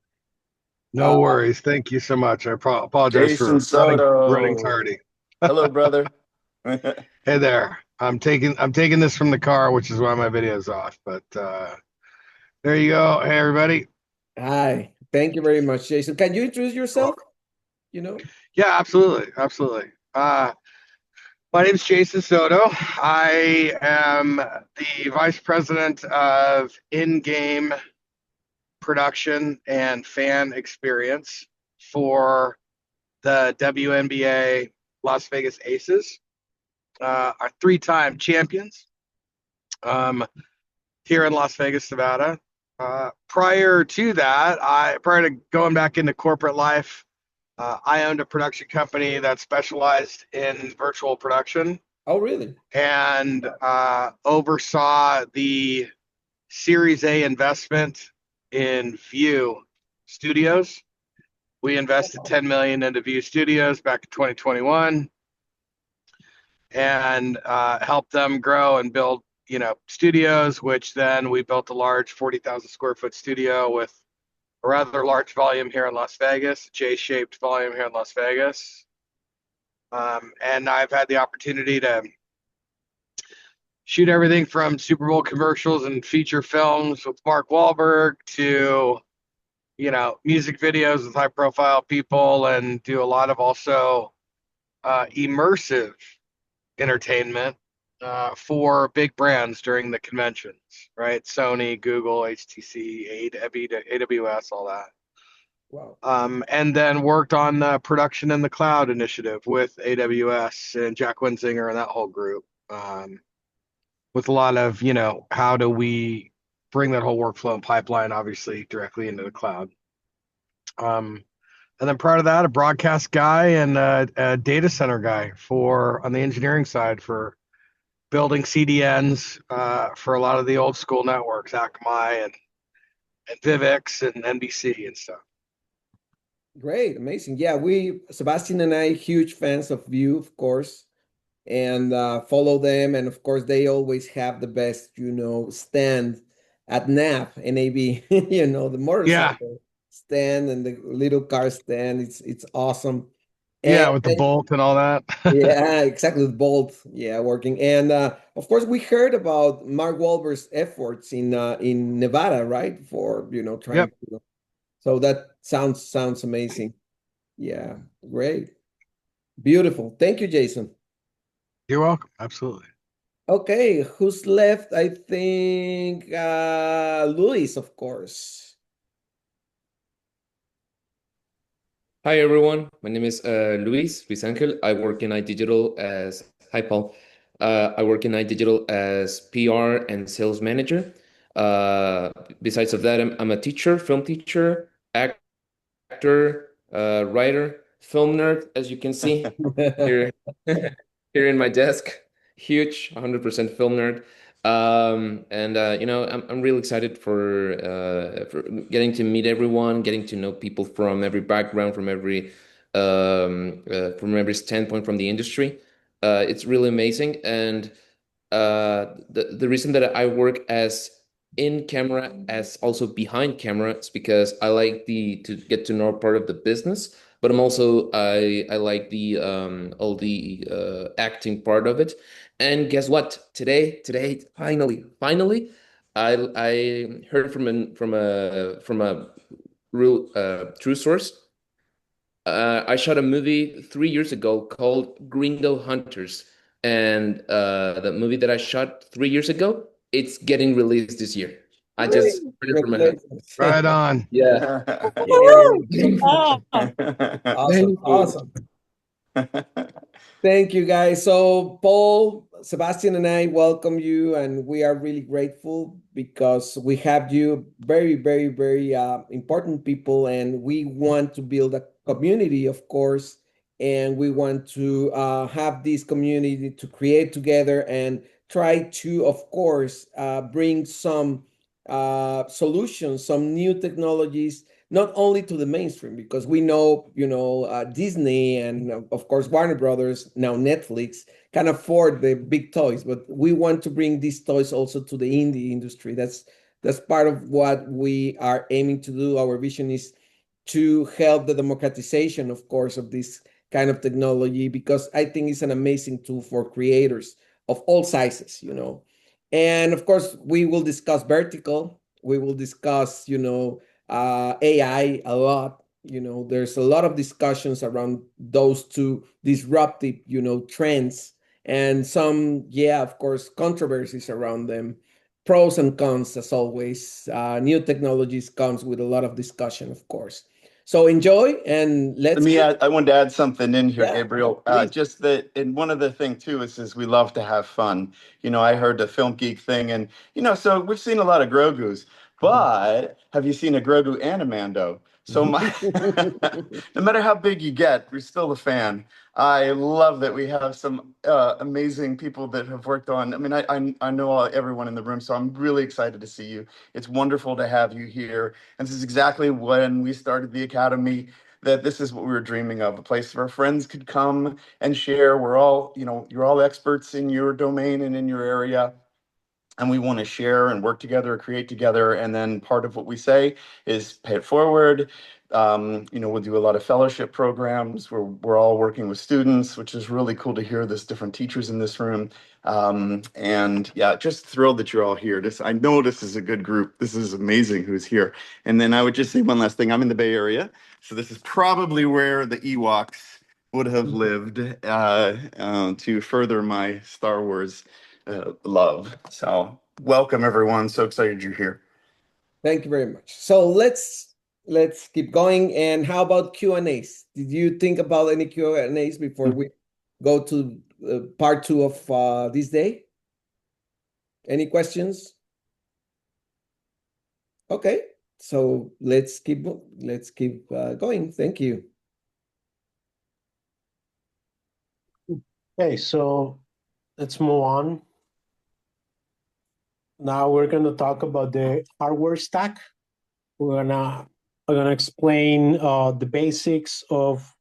No worries. Thank you so much. I apologize Jason for running Soto. tardy. Hello, brother. Hey there. I'm taking this from the car, which is why my video's off. But there you go. Hey everybody. Hi. Thank you very much, Jason. Can you introduce yourself? Yeah, absolutely. Absolutely. My name is Jason Soto. I am the vice president of in-game production and fan experience for the WNBA Las Vegas Aces, are three-time champions here in Las Vegas, Nevada. Prior to going back into corporate life, I owned a production company that specialized in virtual production. Oh, really? And oversaw the Series A investment in View Studios. We invested $10 million into View Studios back in 2021, and helped them grow and build, studios. Which then we built a large 40,000 square foot studio with a rather large volume here in Las Vegas, J-shaped volume here in Las Vegas. And I've had the opportunity to shoot everything from Super Bowl commercials and feature films with Mark Wahlberg to, music videos with high profile people, and do a lot of also immersive entertainment for big brands during the conventions, right? Sony, Google, HTC, AWS, all that. Wow. And then worked on the production in the cloud initiative with AWS and Jack Winzinger and that whole group. With a lot of, how do we bring that whole workflow and pipeline, obviously, directly into the cloud. And then prior to that, a broadcast guy and a data center guy on the engineering side for building CDNs for a lot of the old school networks, Akamai and Vivix and NBC and stuff. Great, amazing. Yeah, Sebastian and I, huge fans of Vue, of course, and follow them. And of course, they always have the best, stand at NAB, the motorcycle stand and the little car stand. It's awesome. Yeah, with the Bolt and all that. Yeah, exactly, with Bolt. Yeah, working. And of course, we heard about Mark Wahlberg's efforts in Nevada, right? For trying to. So that sounds amazing. Yeah, great, beautiful. Thank you, Jason. You're welcome. Absolutely. Okay, who's left? I think Luis, of course. Hi everyone, my name is Luis Angel. I work in iDigital as hi Paul. I work in iDigital as PR and sales manager. Besides of that, I'm a teacher, film teacher, actor, writer, film nerd, as you can see here here in my desk. Huge, 100% film nerd. And I'm really excited for getting to meet everyone, getting to know people from every background, from every standpoint from the industry. It's really amazing, and the reason that I work as in camera as also behind camera is because I like to get to know part of the business, but I like the all the acting part of it. And guess what? Today, finally, I heard from a real true source. I shot a movie 3 years ago called Gringo Hunters, and the movie that I shot 3 years ago, it's getting released this year. I just heard it from my head. Right on. Yeah. Awesome. Thank you, guys. So, Paul, Sebastian, and I welcome you, and we are really grateful because we have you very, very, very important people, and we want to build a community, of course, and we want to have this community to create together and try to, of course, bring some solutions, some new technologies not only to the mainstream, because we know, Disney and of course Warner Brothers, now Netflix, can afford the big toys, but we want to bring these toys also to the indie industry. That's part of what we are aiming to do. Our vision is to help the democratization, of course, of this kind of technology, because I think it's an amazing tool for creators of all sizes, And of course, we will discuss vertical. We will discuss, AI a lot. There's a lot of discussions around those two disruptive, trends, and some, yeah, of course, controversies around them. Pros and cons, as always. New technologies comes with a lot of discussion, of course. So enjoy, and let's. Let me add, I wanted to add something in here, Yeah, Gabriel. please. Just that, and one of the thing too is we love to have fun. I heard the film geek thing, and so we've seen a lot of Grogu's, but have you seen a Grogu and a Mando? So no matter how big you get, we're still a fan. I love that we have some amazing people that have worked on. I mean, I know everyone in the room, so I'm really excited to see you. It's wonderful to have you here, and this is exactly when we started the Academy, that this is what we were dreaming of, a place where friends could come and share. We're all, you're all experts in your domain and in your area, and we want to share and work together, create together. And then part of what we say is pay it forward, We'll do a lot of fellowship programs where we're all working with students, which is really cool to hear. There's different teachers in this room. And yeah, just thrilled that you're all here. I know this is a good group. This is amazing who's here. And then I would just say one last thing. I'm in the Bay Area, so this is probably where the Ewoks would have lived to further my Star Wars love. So welcome, everyone. So excited you're here. Thank you very much. So let's keep going. And how about Q&As? Did you think about any Q&As before we go to part 2 of this day? Any questions? Okay, so let's keep going. Thank you. Okay, so let's move on. Now we're going to talk about the hardware stack. We're gonna explain the basics of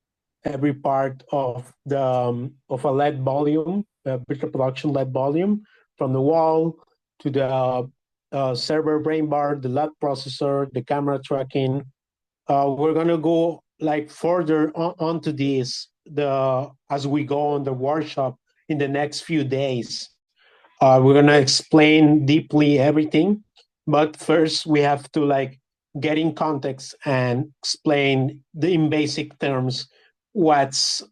every part of a LED volume, virtual production LED volume, from the wall to the server brain bar, the LED processor, the camera tracking. We're gonna go like further onto this as we go on the workshop in the next few days. We're gonna explain deeply everything, but first we have to get in context and explain in basic terms what's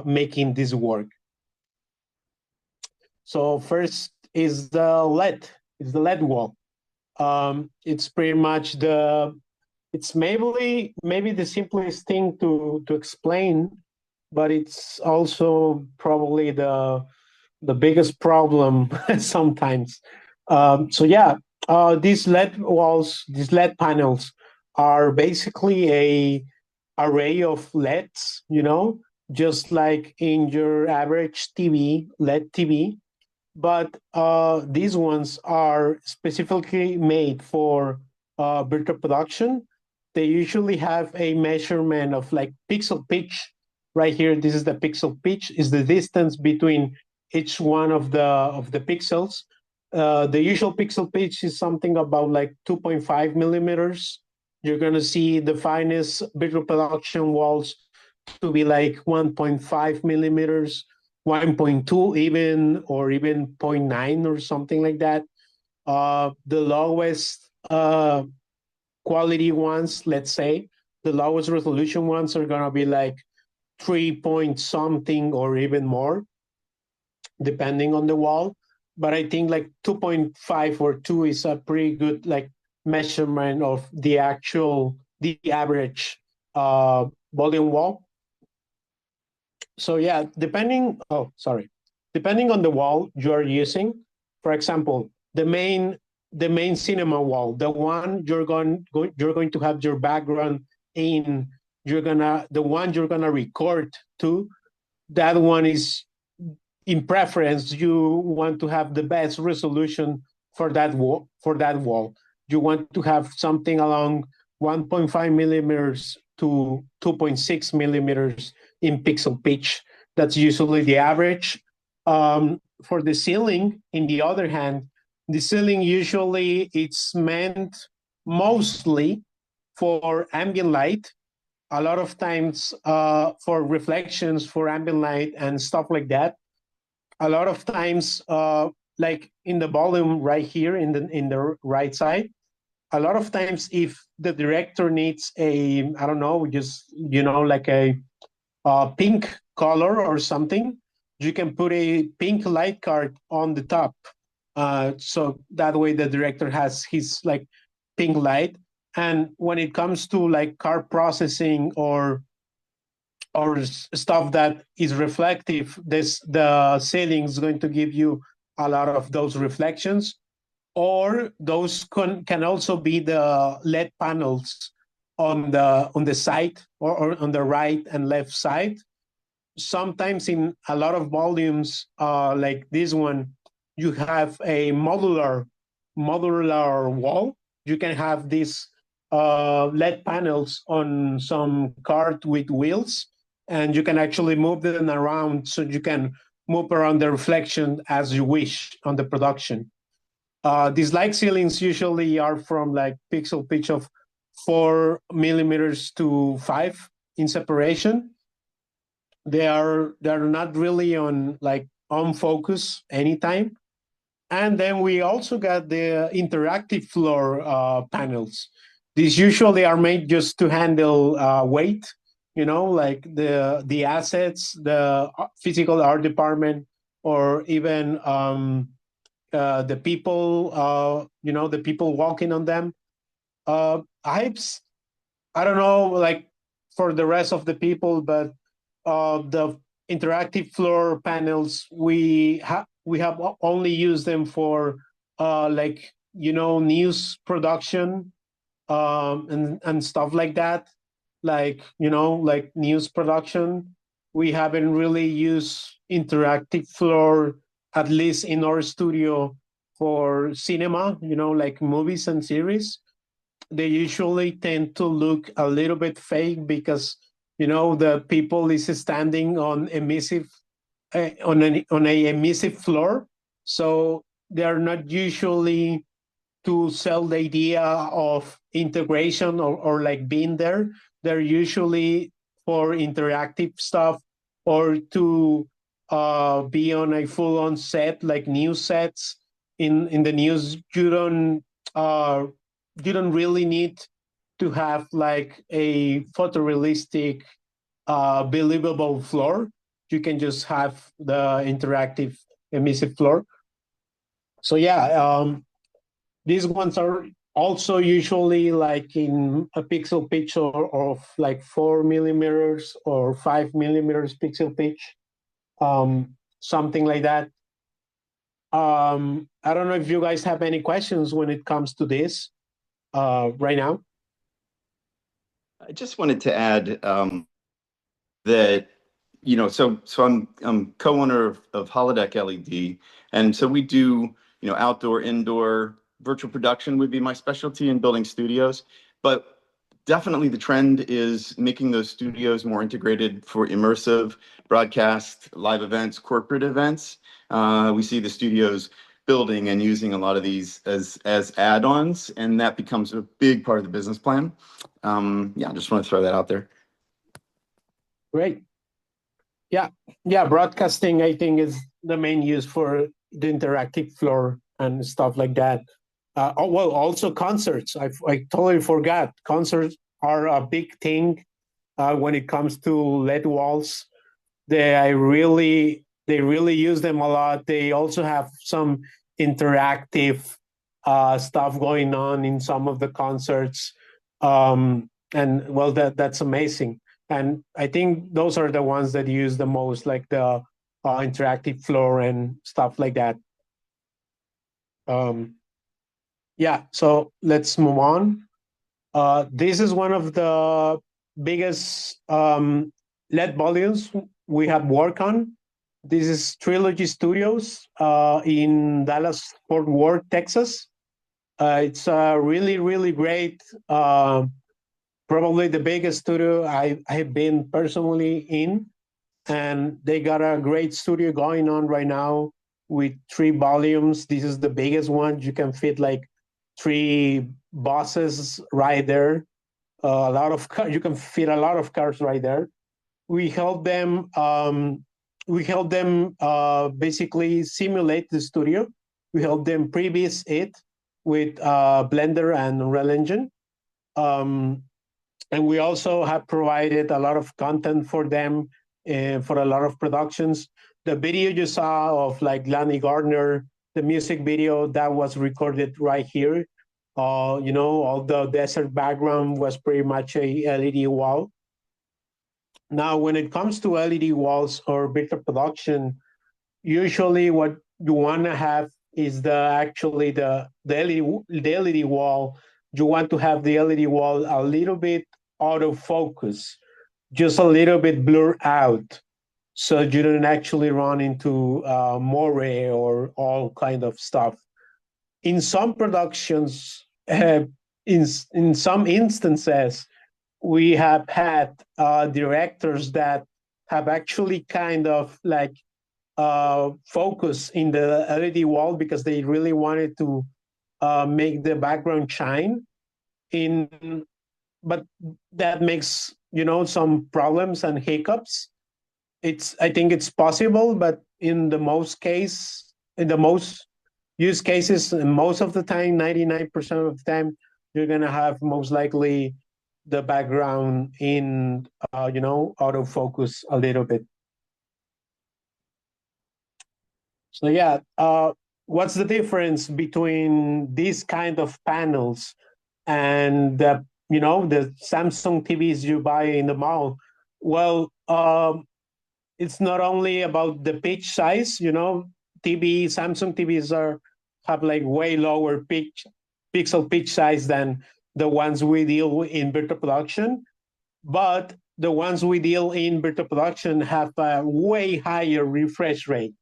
making this work. So first is the LED wall. It's pretty much it's maybe the simplest thing to explain, but it's also probably the biggest problem sometimes. So yeah, these LED walls, these LED panels are basically a array of LEDs, just like in your average TV, LED TV. But these ones are specifically made for virtual production. They usually have a measurement of pixel pitch. Right here, this is the pixel pitch, is the distance between each one of the pixels. The usual pixel pitch is something about 2.5 millimeters. You're gonna see the finest virtual production walls to be 1.5 millimeters, 1.2 even, or even 0.9 or something like that. The lowest quality ones, let's say, the lowest resolution ones are gonna be 3 point something or even more, depending on the wall. But I think 2.5 or 2 is a pretty good measurement of the average volume wall. So yeah, depending on the wall you are using. For example, the main cinema wall, the one you're going to have your background in, the one you're gonna record to, that one is, in preference, you want to have the best resolution for that wall. You want to have something along 1.5 millimeters to 2.6 millimeters in pixel pitch. That's usually the average. For the ceiling, in the other hand, the ceiling usually it's meant mostly for ambient light. A lot of times for reflections, for ambient light and stuff like that. A lot of times, like in the volume right here in the right side, a lot of times if the director needs a, I don't know, just, like a pink color or something, you can put a pink light card on the top. So that way the director has his pink light. And when it comes to card processing or stuff that is reflective, the ceiling is going to give you a lot of those reflections. Or those can also be the LED panels on the side or on the right and left side. Sometimes in a lot of volumes, like this one, you have a modular wall. You can have these LED panels on some cart with wheels, and you can actually move them around, so you can move around the reflection as you wish on the production. These light ceilings usually are from pixel pitch of 4 millimeters to 5 in separation. They're not really on focus anytime. And then we also got the interactive floor panels. These usually are made just to handle weight, like the assets, the physical art department, or even the people, the people walking on them. I don't know, like for the rest of the people, but the interactive floor panels, we have only used them for news production and stuff like that, like news production. We haven't really used interactive floor, at least in our studio, for cinema, like movies and series. They usually tend to look a little bit fake because the people is standing on emissive on a emissive floor, so they're not usually to sell the idea of integration or like being there. They're usually for interactive stuff, or to be on a full-on set, like news sets. In the news, you don't really need to have like a photorealistic, believable floor. You can just have the interactive emissive floor. So yeah, these ones are also usually like in a pixel pitch of like 4 millimeters or 5 millimeters pixel pitch, something like that. I don't know if you guys have any questions when it comes to this right now. I just wanted to add that, so I'm co-owner of Holodeck LED, and so we do, outdoor, indoor, virtual production would be my specialty in building studios, but definitely the trend is making those studios more integrated for immersive broadcast, live events, corporate events. We see the studios building and using a lot of these as add-ons, and that becomes a big part of the business plan. I just want to throw that out there. Great. Yeah, broadcasting, I think, is the main use for the interactive floor and stuff like that. Also concerts. I totally forgot. Concerts are a big thing when it comes to LED walls. They really use them a lot. They also have some interactive stuff going on in some of the concerts, and well, that's amazing. And I think those are the ones that use the most, like the interactive floor and stuff like that. So let's move on. This is one of the biggest LED volumes we have worked on. This is Trilogy Studios in Dallas, Fort Worth, Texas. It's really, really great. Probably the biggest studio I have been personally in. And they got a great studio going on right now with 3 volumes. This is the biggest one. You can fit like 3 buses right there. You can fit a lot of cars right there. We help them. Basically simulate the studio. We help them previs it with Blender and Unreal Engine. And we also have provided a lot of content for them for a lot of productions. The video you saw of like Lonnie Gardner, the music video that was recorded right here. All the desert background was pretty much a LED wall. Now, when it comes to LED walls or virtual production, usually what you want to have is the LED wall. You want to have the LED wall a little bit out of focus, just a little bit blurred out, so you don't actually run into moire or all kind of stuff. In some productions, in some instances, we have had directors that have actually kind of like focus in the LED wall because they really wanted to make the background shine. In but that makes, some problems and hiccups. I think it's possible, but in the most use cases, and most of the time, 99% of the time, you're gonna have most likely the background in autofocus a little bit. So yeah, what's the difference between these kind of panels and the Samsung TVs you buy in the mall? Well, it's not only about the pitch size. Samsung TVs have like way lower pixel pitch size than the ones we deal in virtual production, but the ones we deal in virtual production have a way higher refresh rate.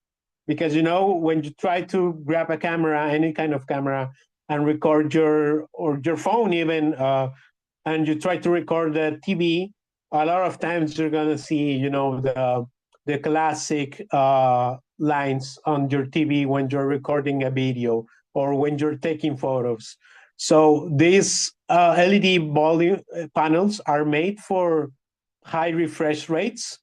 Because when you try to grab a camera, any kind of camera, and record your phone even, and you try to record the TV, a lot of times you're gonna see the classic lines on your TV when you're recording a video or when you're taking photos. So these LED volume panels are made for high refresh rates.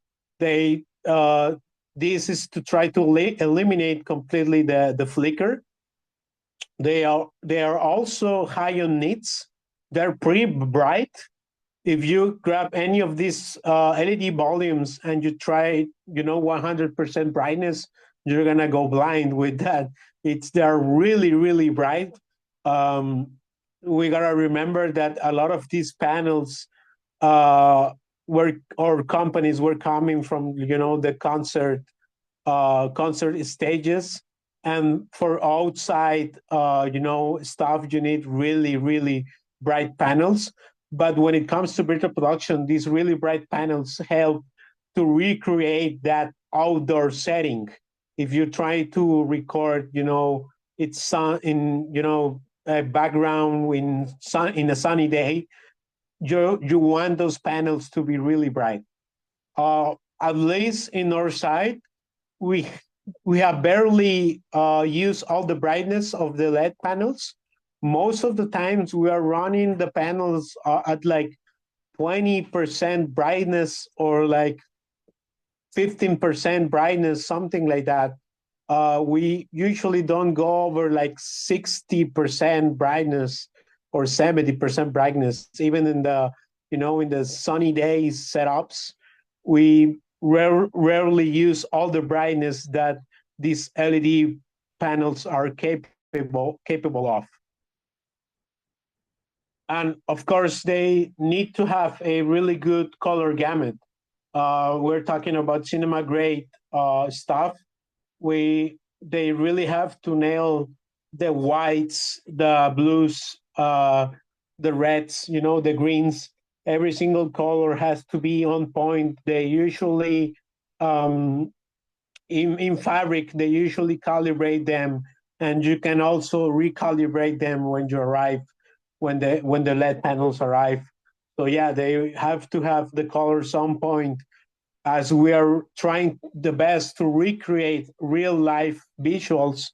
This is to try to eliminate completely the flicker. They are also high on nits. They're pretty bright. If you grab any of these LED volumes and you try 100% brightness, you're gonna go blind with that. They're really, really bright. We gotta remember that a lot of these panels companies were coming from the concert stages, and for outside stuff you need really, really bright panels. But when it comes to virtual production, these really bright panels help to recreate that outdoor setting. If you try to record it's sun in a background in a sunny day, you want those panels to be really bright. At least in our side, we have barely used all the brightness of the LED panels. Most of the times we are running the panels at like 20% brightness or like 15% brightness, something like that. We usually don't go over like 60% brightness or 70% brightness. Even in the in the sunny days setups, we rarely use all the brightness that these LED panels are capable of. And of course, they need to have a really good color gamut. We're talking about cinema grade stuff. They really have to nail the whites, the blues, the reds, the greens. Every single color has to be on point. They usually in fabric, they usually calibrate them, and you can also recalibrate them when you arrive, when the LED panels arrive. So yeah, they have to have the colors on point, as we are trying the best to recreate real life visuals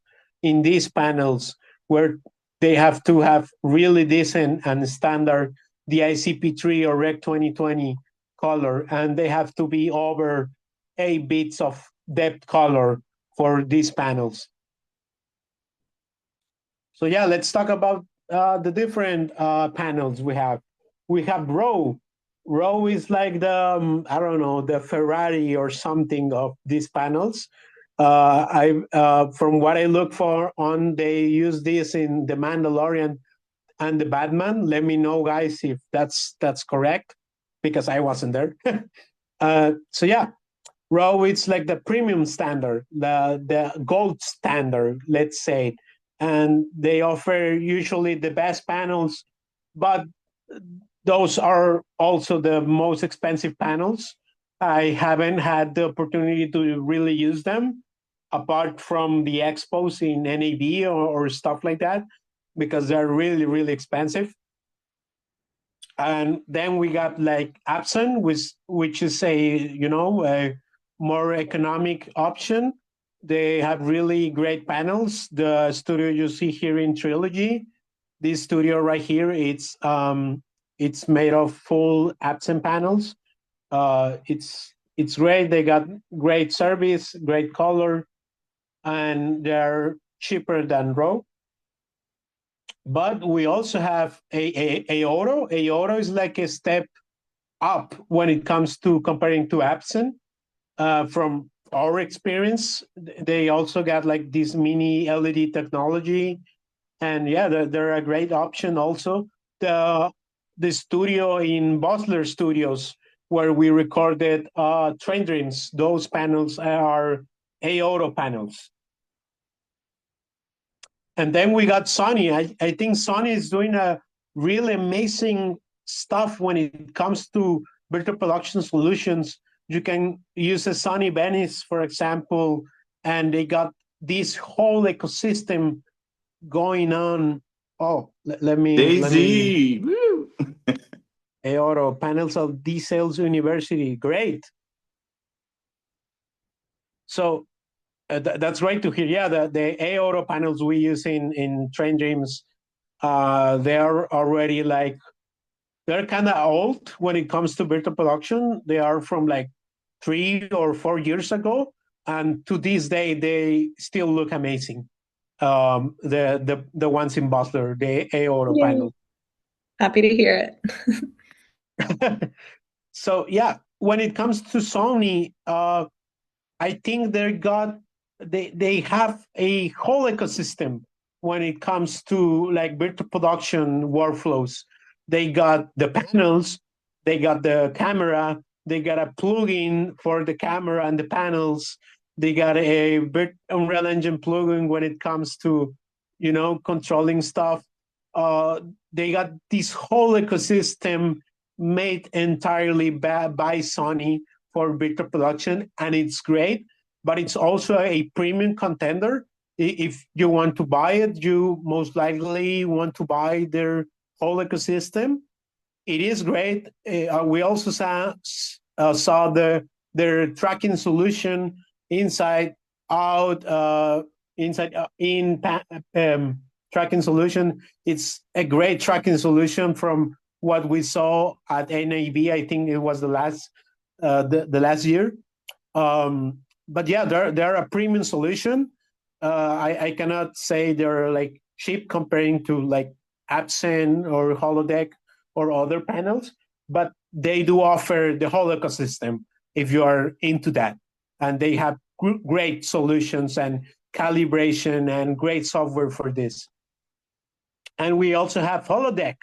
in these panels, where they have to have really decent and standard DICP3 or Rec 2020 color, and they have to be over 8 bits of depth color for these panels. So yeah, let's talk about the different panels we have. We have RAW. RAW is like the, I don't know, the Ferrari or something of these panels. From what I look for on, they use this in The Mandalorian and The Batman. Let me know, guys, if that's correct, because I wasn't there. So yeah, RAW, it's like the premium standard, the gold standard, let's say. And they offer usually the best panels, but those are also the most expensive panels. I haven't had the opportunity to really use them, apart from the expos in NAB or stuff like that, because they're really, really expensive. And then we got like Epson, which is a more economic option. They have really great panels. The studio you see here in Trilogy, this studio right here, It's made of full Epson panels. It's great. They got great service, great color, and they're cheaper than Raw. But we also have Aoro. Aoro is like a step up when it comes to comparing to Epson. From our experience, they also got like this mini LED technology, and yeah, they're a great option. Also, the studio in Bosler Studios where we recorded Train Dreams, those panels are Aoro panels. And then we got Sony. I think Sony is doing a really amazing stuff when it comes to virtual production solutions. You can use a Sony Venice, for example, and they got this whole ecosystem going on. Oh, let me Daisy. Woo. Aoro panels of DSales University. Great. So that's great to hear. Yeah, the Aoro panels we use in Train Dreams, they're already like, they're kind of old when it comes to virtual production. They are from like 3 or 4 years ago, and to this day they still look amazing. The ones in Butler, the Aoro panel. Happy to hear it. So yeah, when it comes to Sony, I think they have a whole ecosystem when it comes to like virtual production workflows. They got the panels, they got the camera, they got a plugin for the camera and the panels. They got a Unreal Engine plugin when it comes to, controlling stuff. They got this whole ecosystem made entirely by Sony for virtual production, and it's great, but it's also a premium contender. If you want to buy it, you most likely want to buy their whole ecosystem. It is great. We also saw their tracking solution inside out, tracking solution. It's a great tracking solution from what we saw at NAB. I think it was the last year. But yeah, they're a premium solution. I cannot say they're like cheap comparing to like Epson or Holodeck or other panels, but they do offer the whole ecosystem if you are into that. And they have great solutions and calibration and great software for this. And we also have Holodeck.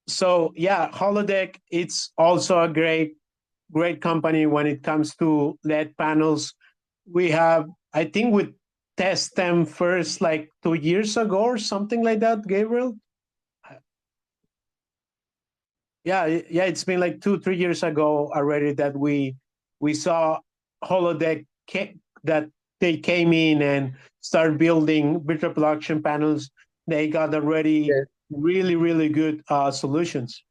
So yeah, Holodeck, it's also a great company when it comes to LED panels. I think we test them first like 2 years ago or something like that, Gabriel. Yeah, it's been like 2-3 years ago already that we saw Holodeck that they came in and started building virtual production panels. They got already really, really good solutions.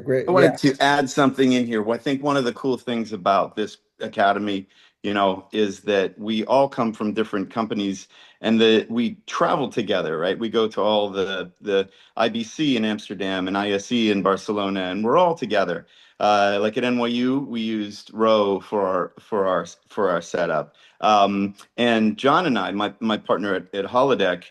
Great. I wanted to add something in here. I think one of the cool things about this academy, is that we all come from different companies and that we travel together, right? We go to all the IBC in Amsterdam and ISE in Barcelona, and we're all together. Like at NYU, we used Row for our setup. And John and I, my partner at Holodeck,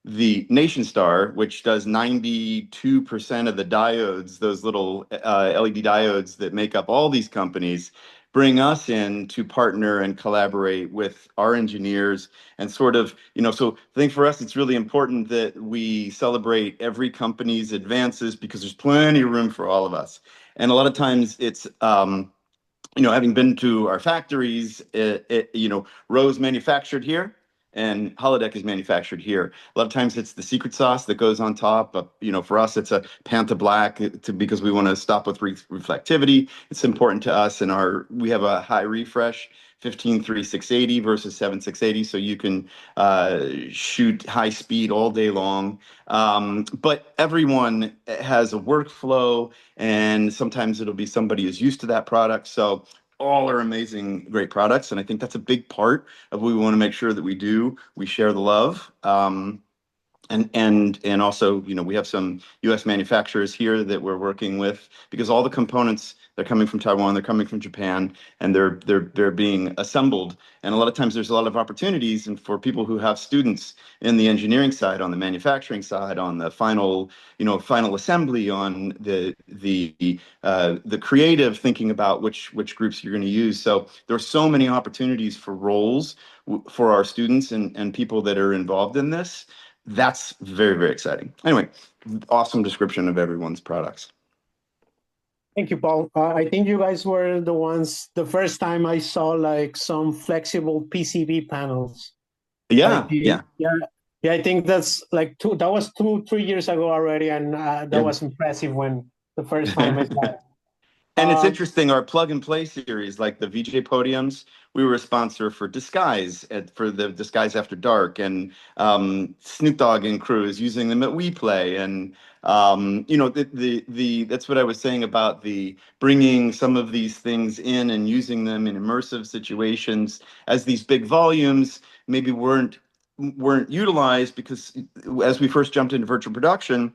the Nation Star, which does 92% of the diodes, those little LED diodes that make up all these companies, bring us in to partner and collaborate with our engineers and sort of, so I think for us, it's really important that we celebrate every company's advances because there's plenty of room for all of us. And a lot of times it's, having been to our factories, Rose manufactured here and Holodeck is manufactured here. A lot of times it's the secret sauce that goes on top. But, for us, it's a Panta Black because we want to stop with reflectivity. It's important to us, and we have a high refresh, 153680 versus 7680, so you can shoot high speed all day long. But everyone has a workflow, and sometimes it'll be somebody who's used to that product. So all are amazing, great products. And I think that's a big part of what we want to make sure that we do. We share the love. and also, you know, we have some U.S. manufacturers here that we're working with, because all the components, they're coming from Taiwan, they're coming from Japan, and they're being assembled. And a lot of times there's a lot of opportunities, and for people who have students in the engineering side, on the manufacturing side, on the final assembly, on the creative thinking about which groups you're going to use. So there are so many opportunities for roles for our students and people that are involved in this. That's very, very exciting. Anyway, awesome description of everyone's products. Thank you, Paul. I think you guys were the first time I saw like some flexible PCB panels. Yeah, yeah. I think that's like that was 2-3 years ago already, and that was impressive when the first time I saw it. And it's interesting, our plug and play series, like the VJ podiums, we were a sponsor for Disguise, for the Disguise After Dark, and Snoop Dogg and crew is using them at We Play. And you know, that's what I was saying about the bringing some of these things in and using them in immersive situations, as these big volumes maybe weren't utilized, because as we first jumped into virtual production,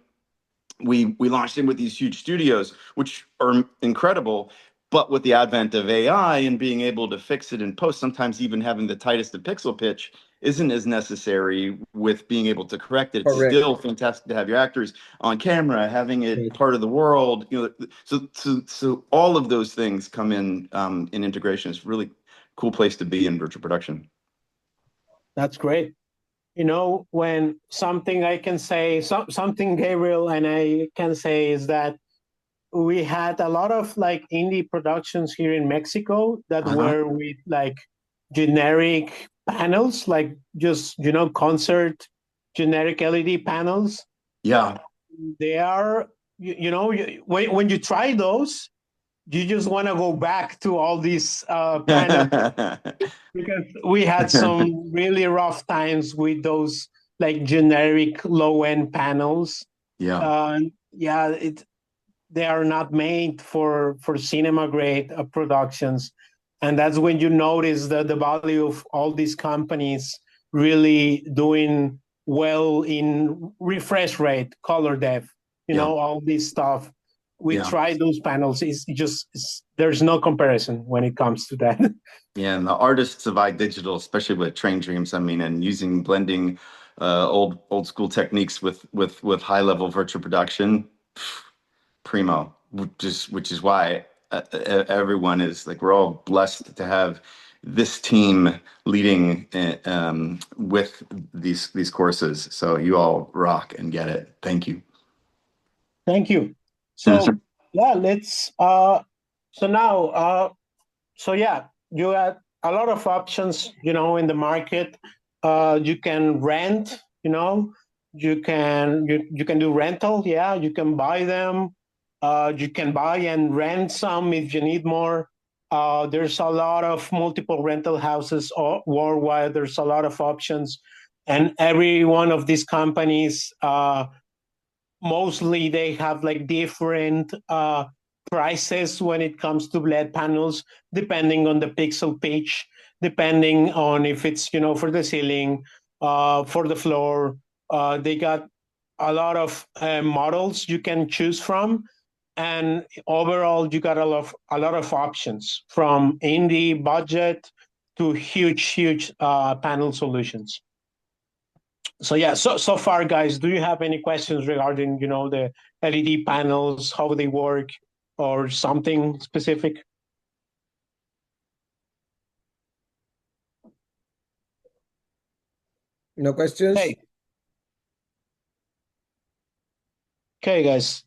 we launched in with these huge studios, which are incredible. But with the advent of AI and being able to fix it in post, sometimes even having the tightest of pixel pitch isn't as necessary with being able to correct it. It's still fantastic to have your actors on camera, having it part of the world. You know, so all of those things come in integration. It's a really cool place to be in virtual production. That's great. You know, when something I can say, something Gabriel and I can say is that we had a lot of like indie productions here in Mexico that were with like generic panels, like just, you know, concert generic LED panels. Yeah. They are, you know, when you try those, you just want to go back to all these panels because we had some really rough times with those like generic low-end panels. Yeah. They are not made for cinema grade productions, and that's when you notice the value of all these companies really doing well in refresh rate, color depth, you know, all this stuff. We tried those panels. There's no comparison when it comes to that. Yeah, and the artists of iDigital, especially with Train Dreams, I mean, and blending old school techniques with high level virtual production, primo. Which is why everyone is like, we're all blessed to have this team leading with these courses. So you all rock and get it. Thank you. Thank you. So yeah, let's so now so yeah, you have a lot of options, you know, in the market. You can rent, you know, you can do rental, yeah, you can buy them. You can buy and rent some if you need more. There's a lot of multiple rental houses worldwide. There's a lot of options, and every one of these companies mostly they have like different prices when it comes to LED panels, depending on the pixel pitch, depending on if it's, you know, for the ceiling, for the floor. They got a lot of models you can choose from, and overall you got a lot of options, from indie budget to huge panel solutions. So yeah, so far, guys, do you have any questions regarding, you know, the LED panels, how they work, or something specific? No questions? Okay, guys.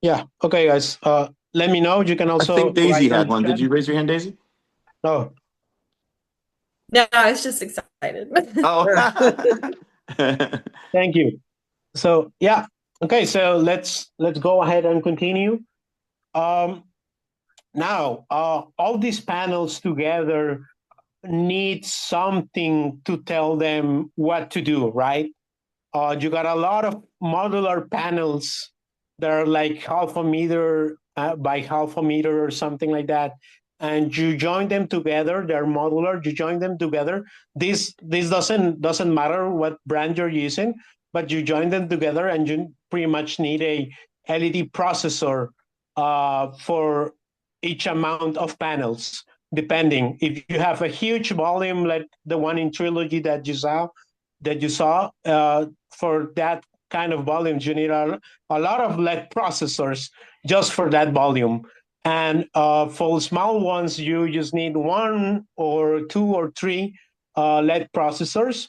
Yeah, okay, guys. Let me know. You can also. I think Daisy had one. Did you raise your hand, Daisy? No. No, I was just excited. Oh. Thank you. So yeah, okay. So let's go ahead and continue. Now, all these panels together need something to tell them what to do, right? You got a lot of modular panels that are like half a meter by half a meter or something like that. and you join them together. They're modular. You join them together. This doesn't matter what brand you're using, but you join them together, and you pretty much need a LED processor for each amount of panels, depending. If you have a huge volume like the one in Trilogy that you saw, for that kind of volumes, you need a lot of LED processors just for that volume. And for small ones, you just need one or two or three LED processors.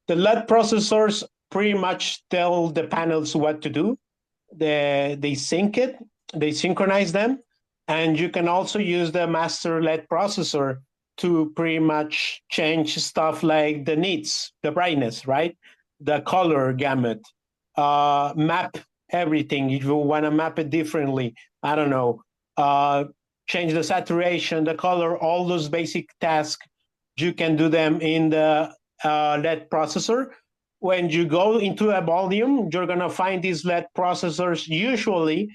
The LED processors pretty much tell the panels what to do. They sync it, they synchronize them, and you can also use the master LED processor to pretty much change stuff like the nits, the brightness, right? The color gamut, map everything. If you want to map it differently, I don't know, change the saturation, the color, all those basic tasks, you can do them in the LED processor. When you go into a volume, you're going to find these LED processors usually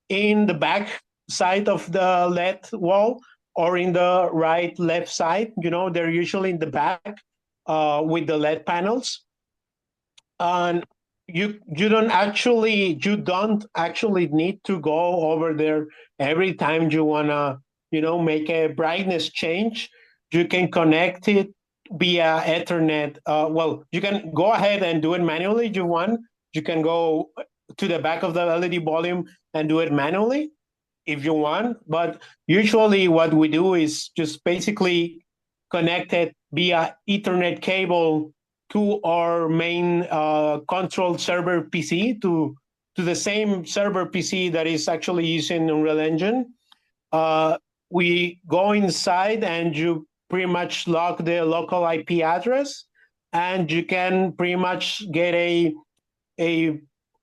in the back side of the LED wall or in the right left side. They're usually in the back with the LED panels. And you don't actually need to go over there every time you want to make a brightness change. You can connect it via Ethernet. Well, you can go ahead and do it manually if you want. You can go to the back of the LED volume and do it manually if you want. But usually what we do is just basically connect it via Ethernet cable to our main control server PC, to the same server PC that is actually using Unreal Engine. We go inside and you pretty much log the local IP address, and you can pretty much get a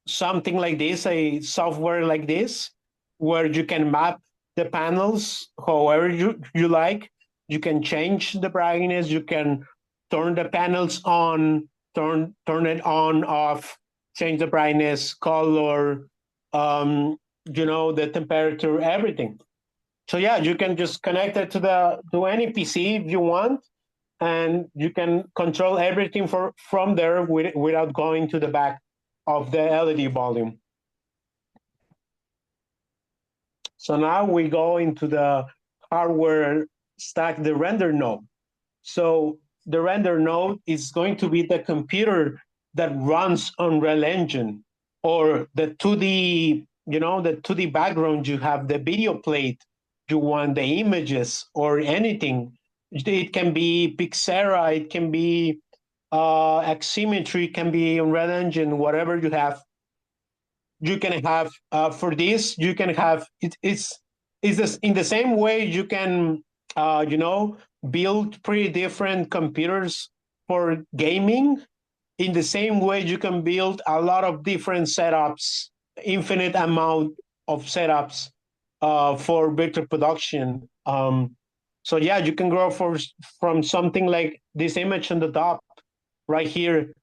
something like this, a software like this, where you can map the panels however you like. You can change the brightness, you can turn the panels on, turn it on, off, change the brightness, color, the temperature, everything. So yeah, you can just connect it to any PC if you want, and you can control everything from there without going to the back of the LED volume. So now we go into the hardware stack, the render node. So the render node is going to be the computer that runs Unreal Engine, or the 2D, the 2D background you have, the video plate you want, the images or anything. It can be Pixera, it can be Aximmetry, it can be Unreal Engine, whatever you have. You can have for this, you can have it's this, in the same way you can build pretty different computers for gaming. In the same way you can build a lot of different setups, infinite amount of setups for virtual production. So yeah, you can grow from something like this image on the top right here,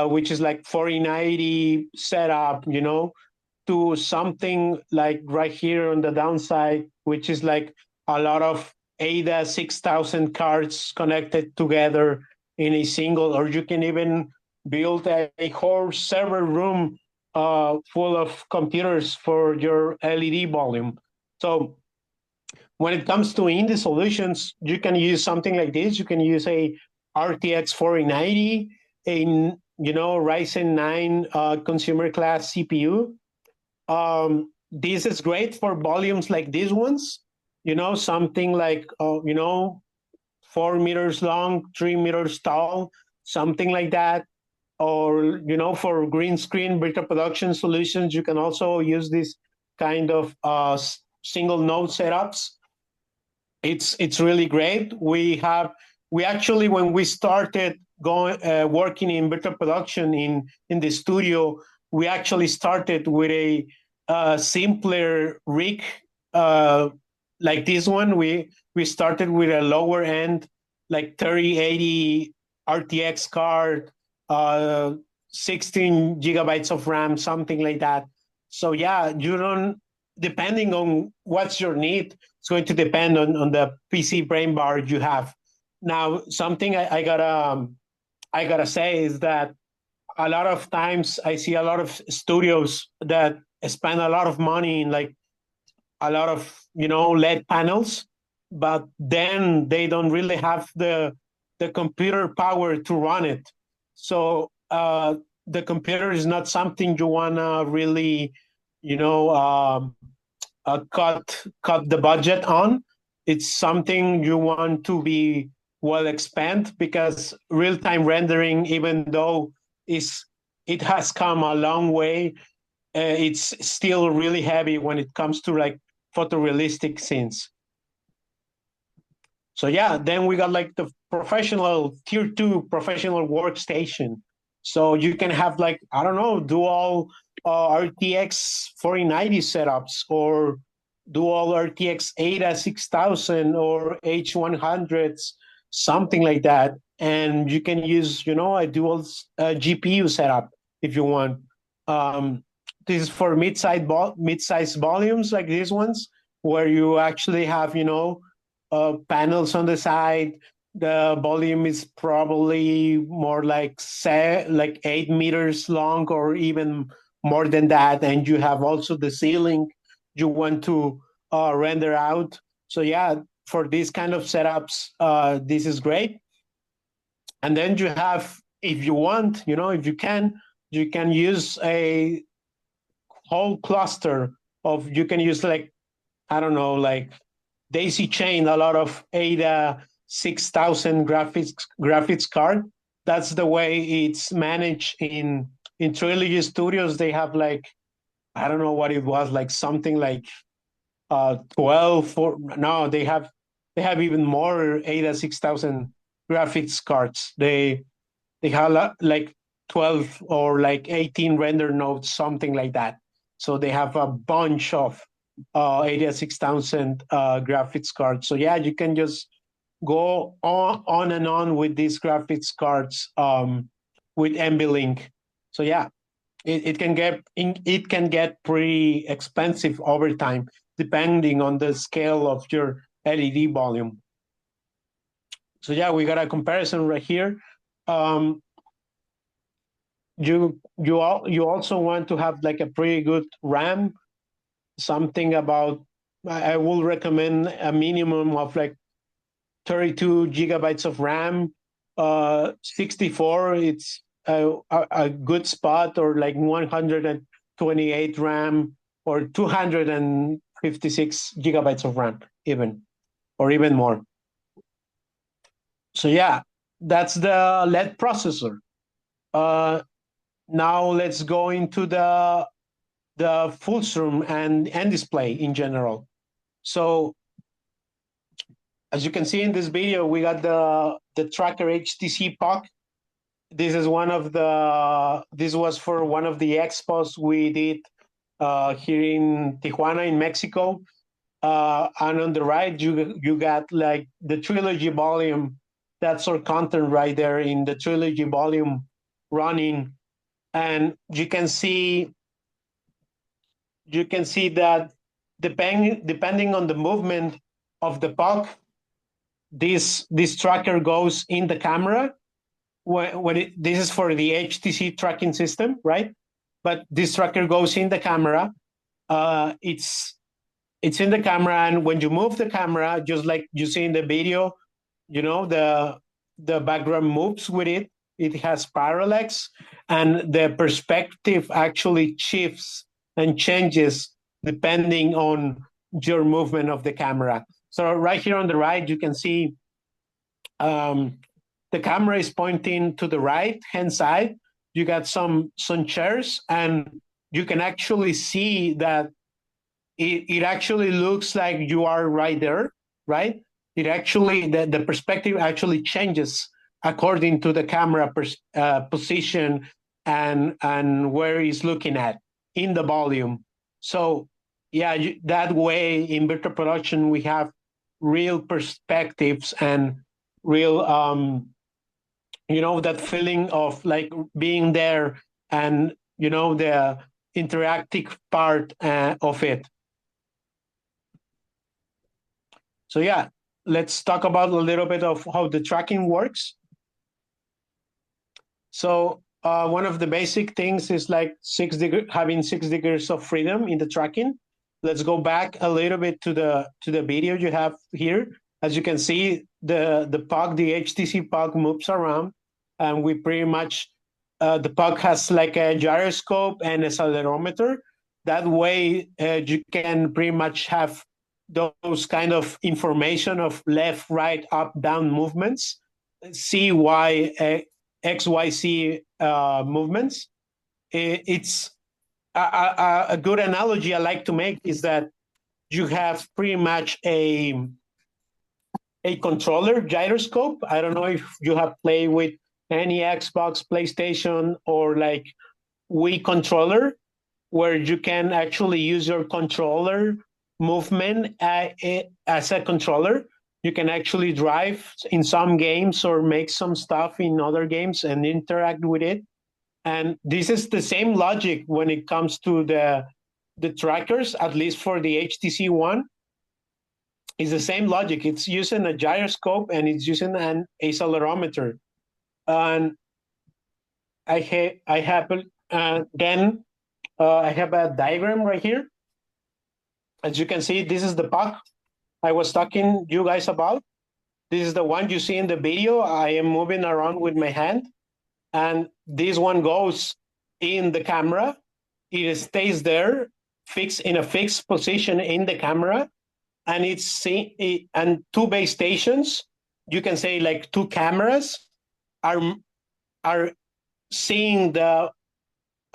which is like 4090 setup, to something like right here on the downside, which is like a lot of ADA 6000 cards connected together in a single, or you can even build a whole server room full of computers for your LED volume. So when it comes to indie solutions, you can use something like this. You can use a RTX 4090, a Ryzen 9 consumer class CPU. This is great for volumes like these ones. Something like 4 meters long, 3 meters tall, something like that. Or for green screen virtual production solutions, you can also use this kind of single node setups. It's really great. We actually, when we started working in virtual production in the studio, we actually started with a simpler rig like this one. We started with a lower end, like 3080 RTX card, 16 gigabytes of RAM, something like that. So yeah, depending on what's your need, it's going to depend on the PC brain bar you have. Now, something I gotta say is that a lot of times I see a lot of studios that spend a lot of money in like a lot of LED panels, but then they don't really have the computer power to run it. So the computer is not something you wanna really, cut the budget on. It's something you want to be well expand, because real-time rendering, even though it has come a long way, it's still really heavy when it comes to like photorealistic scenes. So yeah, then we got like the professional tier 2 professional workstation. So you can have like, I don't know, dual RTX 4090 setups, or dual RTX ADA 6000 or H100s, something like that. And you can use, a dual GPU setup if you want. This is for mid-size volumes like these ones, where you actually have, panels on the side. The volume is probably more like 8 meters long, or even more than that. And you have also the ceiling you want to render out. So yeah, for these kind of setups, this is great. And then you have, if you want, if you can use a whole cluster of, you can use like, I don't know, like daisy chain a lot of ADA 6000 graphics card. That's the way it's managed in Trilogy Studios. They have like, I don't know what it was, like something like 12 or no, they have even more ADA 6000 graphics cards. They have like 12 or like 18 render nodes, something like that. So they have a bunch of ADA 6000 graphics cards. So yeah, you can just go on and on with these graphics cards with NVLink. So yeah, it can get pretty expensive over time, depending on the scale of your LED volume. So yeah, we got a comparison right here. You also want to have like a pretty good RAM. Something about, I will recommend a minimum of like 32 gigabytes of RAM. 64, it's a good spot, or like 128 RAM, or 256 gigabytes of RAM even, or even more. So yeah, that's the LED processor. Now let's go into the full zoom and display in general. So as you can see in this video, we got the Tracker HTC POC. This was for one of the expos we did here in Tijuana in Mexico. And on the right, you got like the Trilogy volume. That's our content right there in the Trilogy volume running. And you can see that depending on the movement of the POC, this tracker goes in the camera. This is for the HTC tracking system, right? But this tracker goes in the camera. It's in the camera, and when you move the camera, just like you see in the video, the background moves with it. It has parallax, and the perspective actually shifts and changes depending on your movement of the camera. So right here on the right, you can see the camera is pointing to the right-hand side. You got some chairs, and you can actually see that it actually looks like you are right there, right? It actually, the perspective actually changes according to the camera position and where it's looking at in the volume. So yeah, that way in virtual production, we have real perspectives and real, that feeling of like being there, and, the interactive part of it. So yeah, let's talk about a little bit of how the tracking works. So one of the basic things is like having 6 degrees of freedom in the tracking. Let's go back a little bit to the video you have here. As you can see, the HTC POG moves around, and we pretty much the POG has like a gyroscope and a accelerometer. That way, you can pretty much have those kind of information of left, right, up, down movements, C, Y, X, Y, Z movements. It's a good analogy I like to make is that you have pretty much a controller gyroscope. I don't know if you have played with any Xbox, PlayStation, or like Wii controller, where you can actually use your controller movement as a controller. You can actually drive in some games or make some stuff in other games and interact with it. And this is the same logic when it comes to the trackers, at least for the HTC One. It's the same logic. It's using a gyroscope and it's using an accelerometer. And I have a diagram right here. As you can see, this is the puck I was talking you guys about. This is the one you see in the video. I am moving around with my hand, and this one goes in the camera. It stays there, fixed in a fixed position in the camera, and and 2 base stations. You can say like 2 cameras are seeing the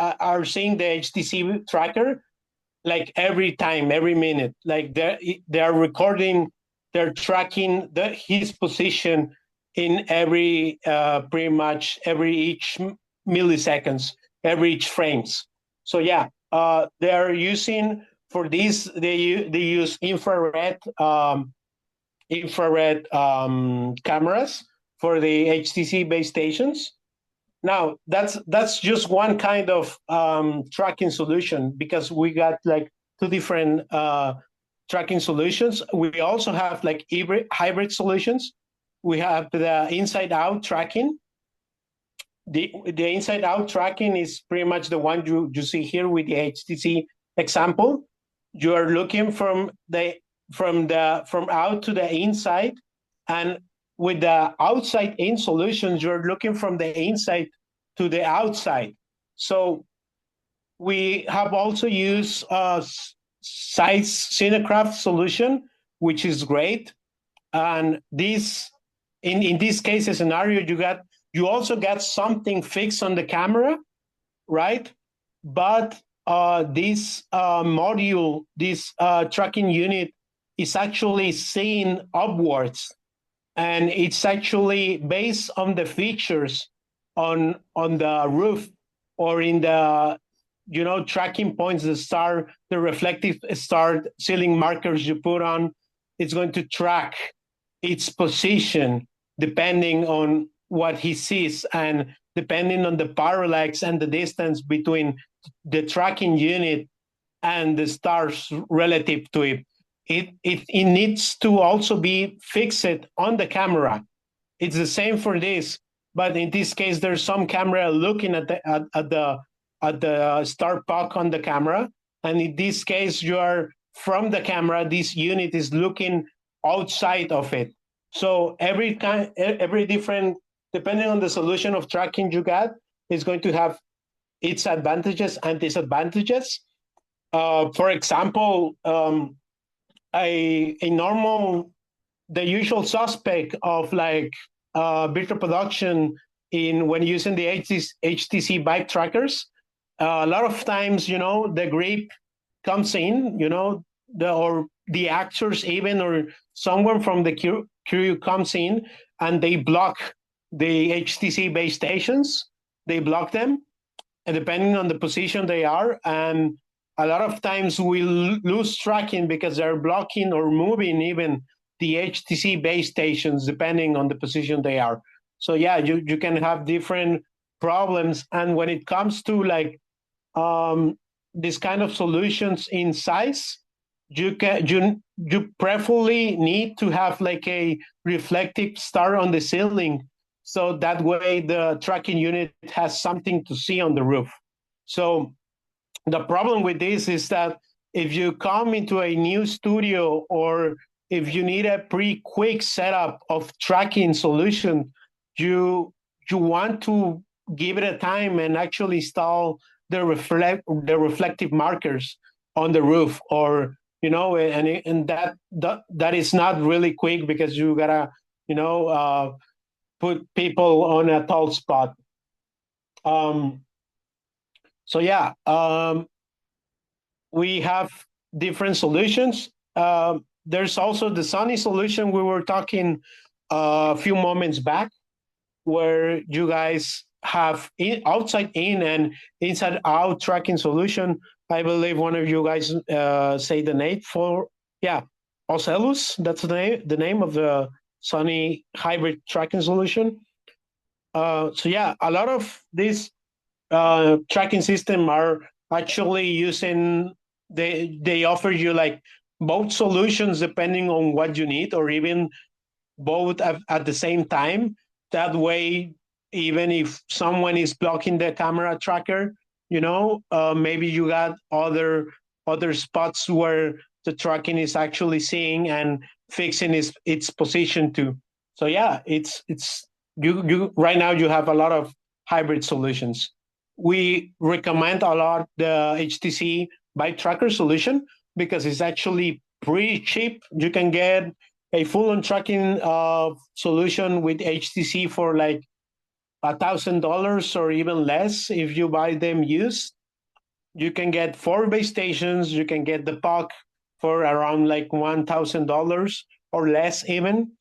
HTC tracker like every minute. Like they're recording, they're tracking his position in every pretty much each milliseconds, each frames. So yeah, they're using for this they use infrared cameras for the HTC base stations. Now that's just one kind of tracking solution, because we got like 2 different tracking solutions. We also have like hybrid solutions. We have the inside-out tracking. The inside-out tracking is pretty much the one you see here with the HTC example. You are looking from out to the inside, and with the outside in solutions, you're looking from the inside to the outside. So we have also used size Cinecraft solution, which is great. And this, in this case scenario, you also got something fixed on the camera, right? But this module, this tracking unit, is actually seen upwards, and it's actually based on the features on the roof or in the tracking points, the reflective star ceiling markers you put on. It's going to track its position depending on what he sees and depending on the parallax and the distance between the tracking unit and the stars relative to it. It needs to also be fixed on the camera. It's the same for this, but in this case, there's some camera looking at the star puck on the camera, and in this case, you are from the camera. This unit is looking outside of it. So every different, depending on the solution of tracking you got, is going to have its advantages and disadvantages. For example, the usual suspect of like virtual production when using the HTC Vive trackers, a lot of times, the grip comes in, or the actors even, or someone from the crew comes in and they block the HTC base stations. They block them, and depending on the position they are, and a lot of times we lose tracking because they're blocking or moving even the HTC base stations depending on the position they are. So yeah, you can have different problems. And when it comes to like this kind of solutions in size, you preferably need to have like a reflective star on the ceiling, so that way the tracking unit has something to see on the roof. So the problem with this is that if you come into a new studio, or if you need a pretty quick setup of tracking solution, you want to give it a time and actually install the reflective markers on the roof, or and that is not really quick, because you gotta put people on a tall spot. So yeah, we have different solutions. There's also the Sony solution we were talking a few moments back, where you guys have outside in and inside out tracking solution. I believe one of you guys say the name for, yeah, Ocellus. That's the name of the Sony hybrid tracking solution. So yeah, a lot of these tracking system are actually using, they offer you like both solutions depending on what you need, or even both at the same time. That way, even if someone is blocking the camera tracker, maybe you got other spots where the tracking is actually seeing and fixing its position too. So yeah, it's you right now you have a lot of hybrid solutions. We recommend a lot the HTC Bike Tracker solution, because it's actually pretty cheap. You can get a full-on tracking solution with HTC for like $1,000 or even less if you buy them used. You can get 4 base stations. You can get the puck for around like $1,000 or less even.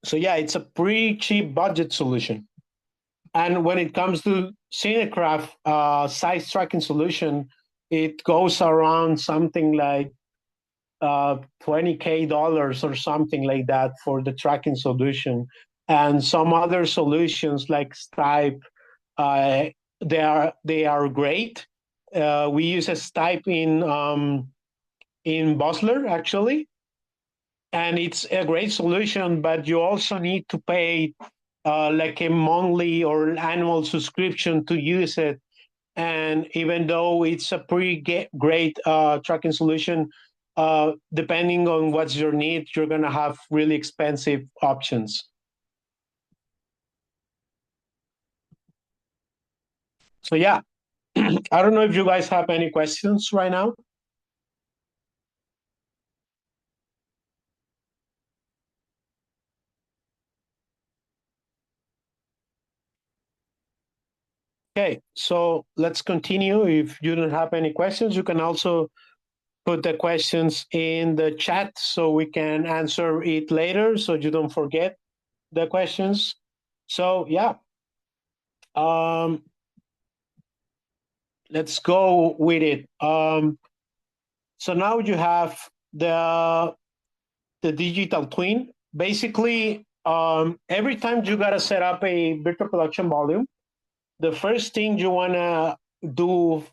So yeah, it's a pretty cheap budget solution. And when it comes to Cinecraft size tracking solution, it goes around something like $20K or something like that for the tracking solution. And some other solutions like Stipe, they are great. We use a Stipe in Bosler actually, and it's a great solution. But you also need to pay like a monthly or annual subscription to use it. And even though it's a pretty great tracking solution, depending on what's your need, you're going to have really expensive options. So yeah, I don't know if you guys have any questions right now. Okay, so let's continue. If you don't have any questions, you can also put the questions in the chat so we can answer it later, so you don't forget the questions. So yeah, let's go with it. So now you have the digital twin. Basically, every time you gotta set up a virtual production volume, the first thing you wanna do,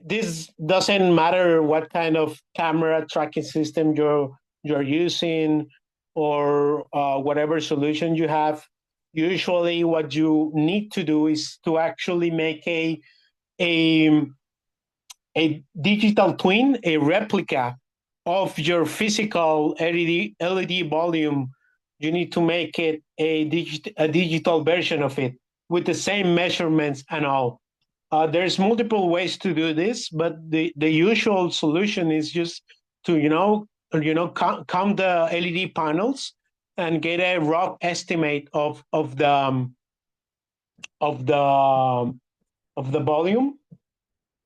this doesn't matter what kind of camera tracking system you're using, or whatever solution you have. Usually, what you need to do is to actually make a digital twin, a replica of your physical LED volume. You need to make it a digital version of it with the same measurements and all. There's multiple ways to do this, but the usual solution is just to count the LED panels and get a rough estimate of the volume.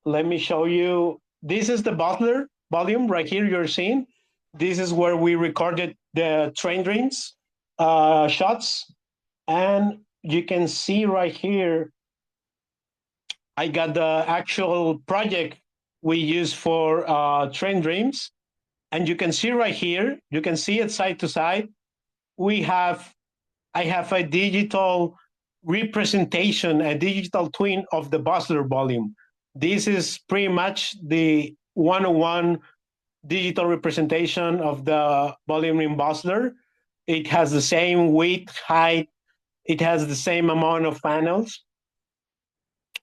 Let me show you. This is the Butler volume right here you're seeing. This is where we recorded the train dreams shots. And you can see right here, I got the actual project we use for train dreams. And you can see right here, you can see it side to side. I have a digital representation, a digital twin of the Butler volume. This is pretty much 101 digital representation of the volume ring bustler. It has the same width, height. It has the same amount of panels.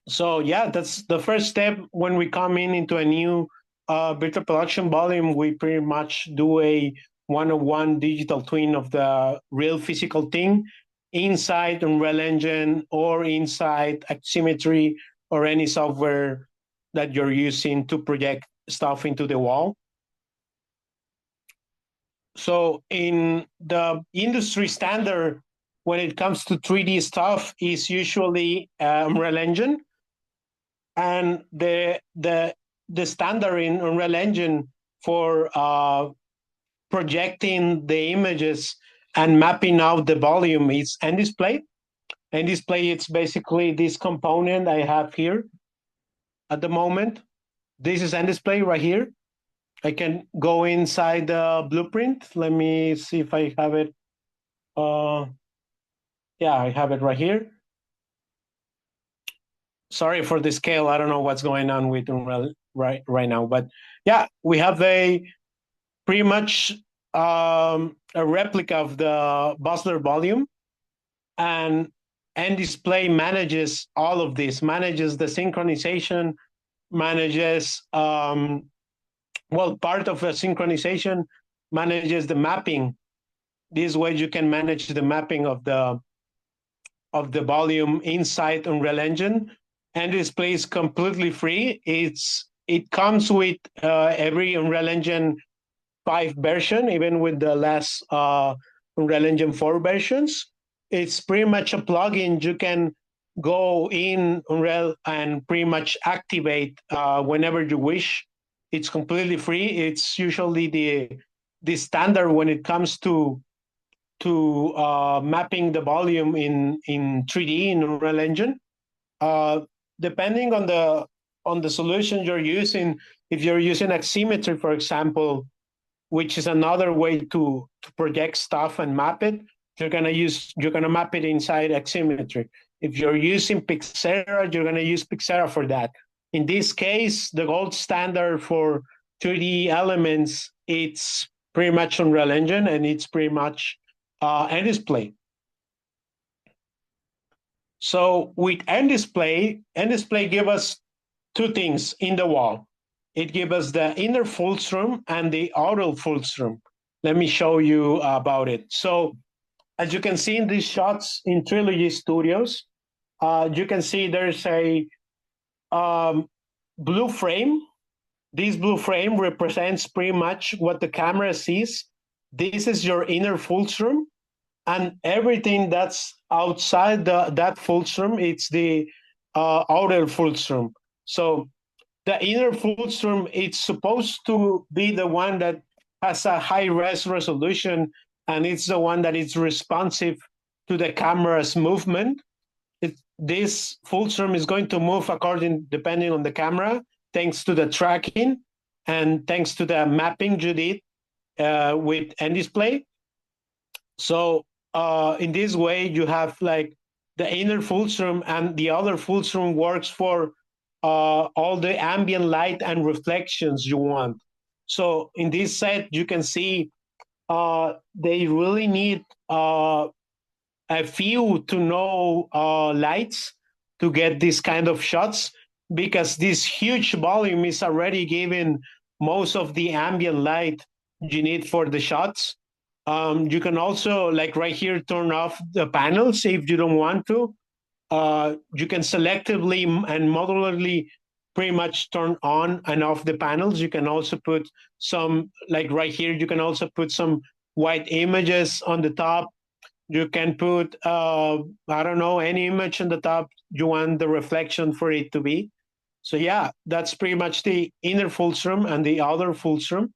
So yeah, that's the first step when we come into a new virtual production volume. We pretty much do a 101 digital twin of the real physical thing inside Unreal Engine or inside Axisymmetry or any software that you're using to project stuff into the wall. So in the industry standard, when it comes to 3D stuff, is usually Unreal Engine. And the standard in Unreal Engine for projecting the images and mapping out the volume is NDisplay. NDisplay, it's basically this component I have here at the moment. This is NDisplay right here. I can go inside the blueprint. Let me see if I have it. Yeah, I have it right here. Sorry for the scale. I don't know what's going on with Unreal right now, but yeah, we have a pretty much a replica of the Bustler volume, and NDisplay manages all of this, manages the synchronization, manages part of a synchronization, manages the mapping. This way you can manage the mapping of the volume inside Unreal Engine. NDisplay is completely free. It comes with every Unreal Engine 5 version, even with the last Unreal Engine 4 versions. It's pretty much a plugin. You can go in Unreal and pretty much activate whenever you wish. It's completely free. It's usually the standard when it comes to mapping the volume in 3D in Unreal Engine. Depending on the solution you're using, if you're using Axisymmetry, for example, which is another way to project stuff and map it, you're gonna map it inside Axisymmetry. If you're using Pixera, you're gonna use Pixera for that. In this case, the gold standard for 3D elements, it's pretty much Unreal Engine, and it's pretty much NDisplay. So with NDisplay give us two things in the wall. It gives us the inner Fulcrum and the outer Fulcrum. Let me show you about it. So as you can see in these shots in Trilogy Studios, you can see there's a blue frame. This blue frame represents pretty much what the camera sees. This is your inner Fulcrum. And everything that's outside that Fulcrum, it's the outer Fulcrum. So the inner Fulcrum, it's supposed to be the one that has a high-res resolution, and it's the one that is responsive to the camera's movement. This Fulcrum is going to move depending on the camera, thanks to the tracking and thanks to the mapping you did with NDisplay. So in this way, you have like the inner Fulcrum, and the other Fulcrum works for all the ambient light and reflections you want. So in this set, you can see they really need a few to no lights to get this kind of shots, because this huge volume is already giving most of the ambient light you need for the shots. You can also, like right here, turn off the panels if you don't want to. You can selectively and modularly pretty much turn on and off the panels. You can also put some, like right here, you can also put some white images on the top. You can put, I don't know, any image on the top you want the reflection for it to be. So yeah, that's pretty much the inner Fulcrum and the outer Fulcrum.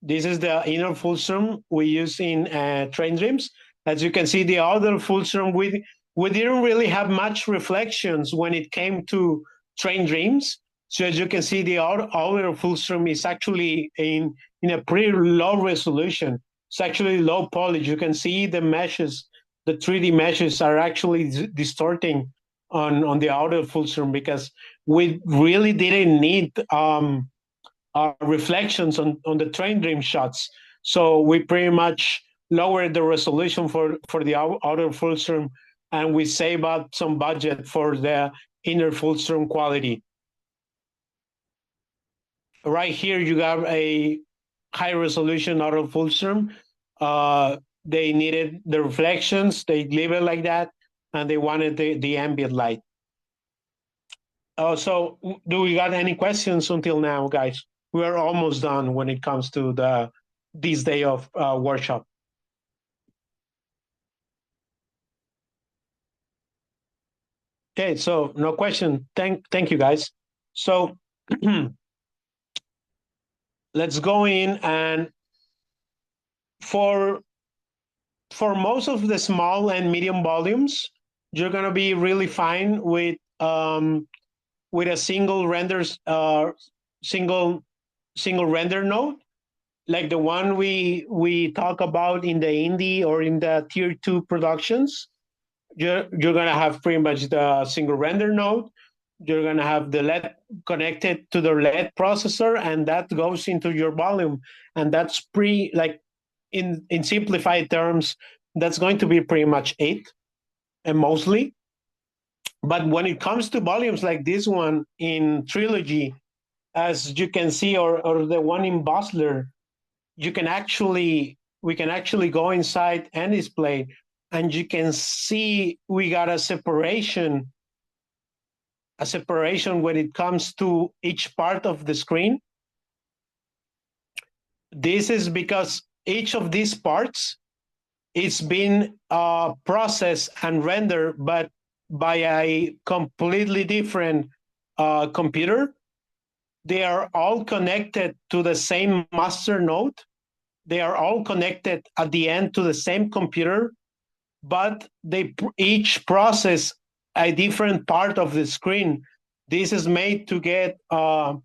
This is the inner Fulcrum we use in Train Dreams. As you can see, the outer Fulcrum, we didn't really have much reflections when it came to Train Dreams. So as you can see, the outer Fulcrum is actually in a pretty low resolution. It's actually low poly. You can see the meshes, the 3D meshes are actually distorting on the auto full zoom because we really didn't need reflections on the train dream shots. So we pretty much lowered the resolution for the outer full zoom, and we save up some budget for the inner full zoom quality. Right here, you have a high resolution auto full zoom. They needed the reflections, they leave it like that, and they wanted the ambient light. So do we got any questions until now, guys? We are almost done when it comes to this day of workshop. Okay, so no question. Thank you, guys. So let's go in, and for most of the small and medium volumes, you're gonna be really fine with a single renders single render node, like the one we talk about in the indie or in the tier 2 productions. You're gonna have pretty much the single render node. You're gonna have the LED connected to the LED processor, and that goes into your volume. And that's in simplified terms, that's going to be pretty much 8, and mostly. But when it comes to volumes like this one in Trilogy, as you can see, or the one in Bosler, we can actually go inside and display, and you can see we got a separation when it comes to each part of the screen. This is because each of these parts is being processed and rendered, but by a completely different computer. They are all connected to the same master node. They are all connected at the end to the same computer, but they each process a different part of the screen. This is made to get a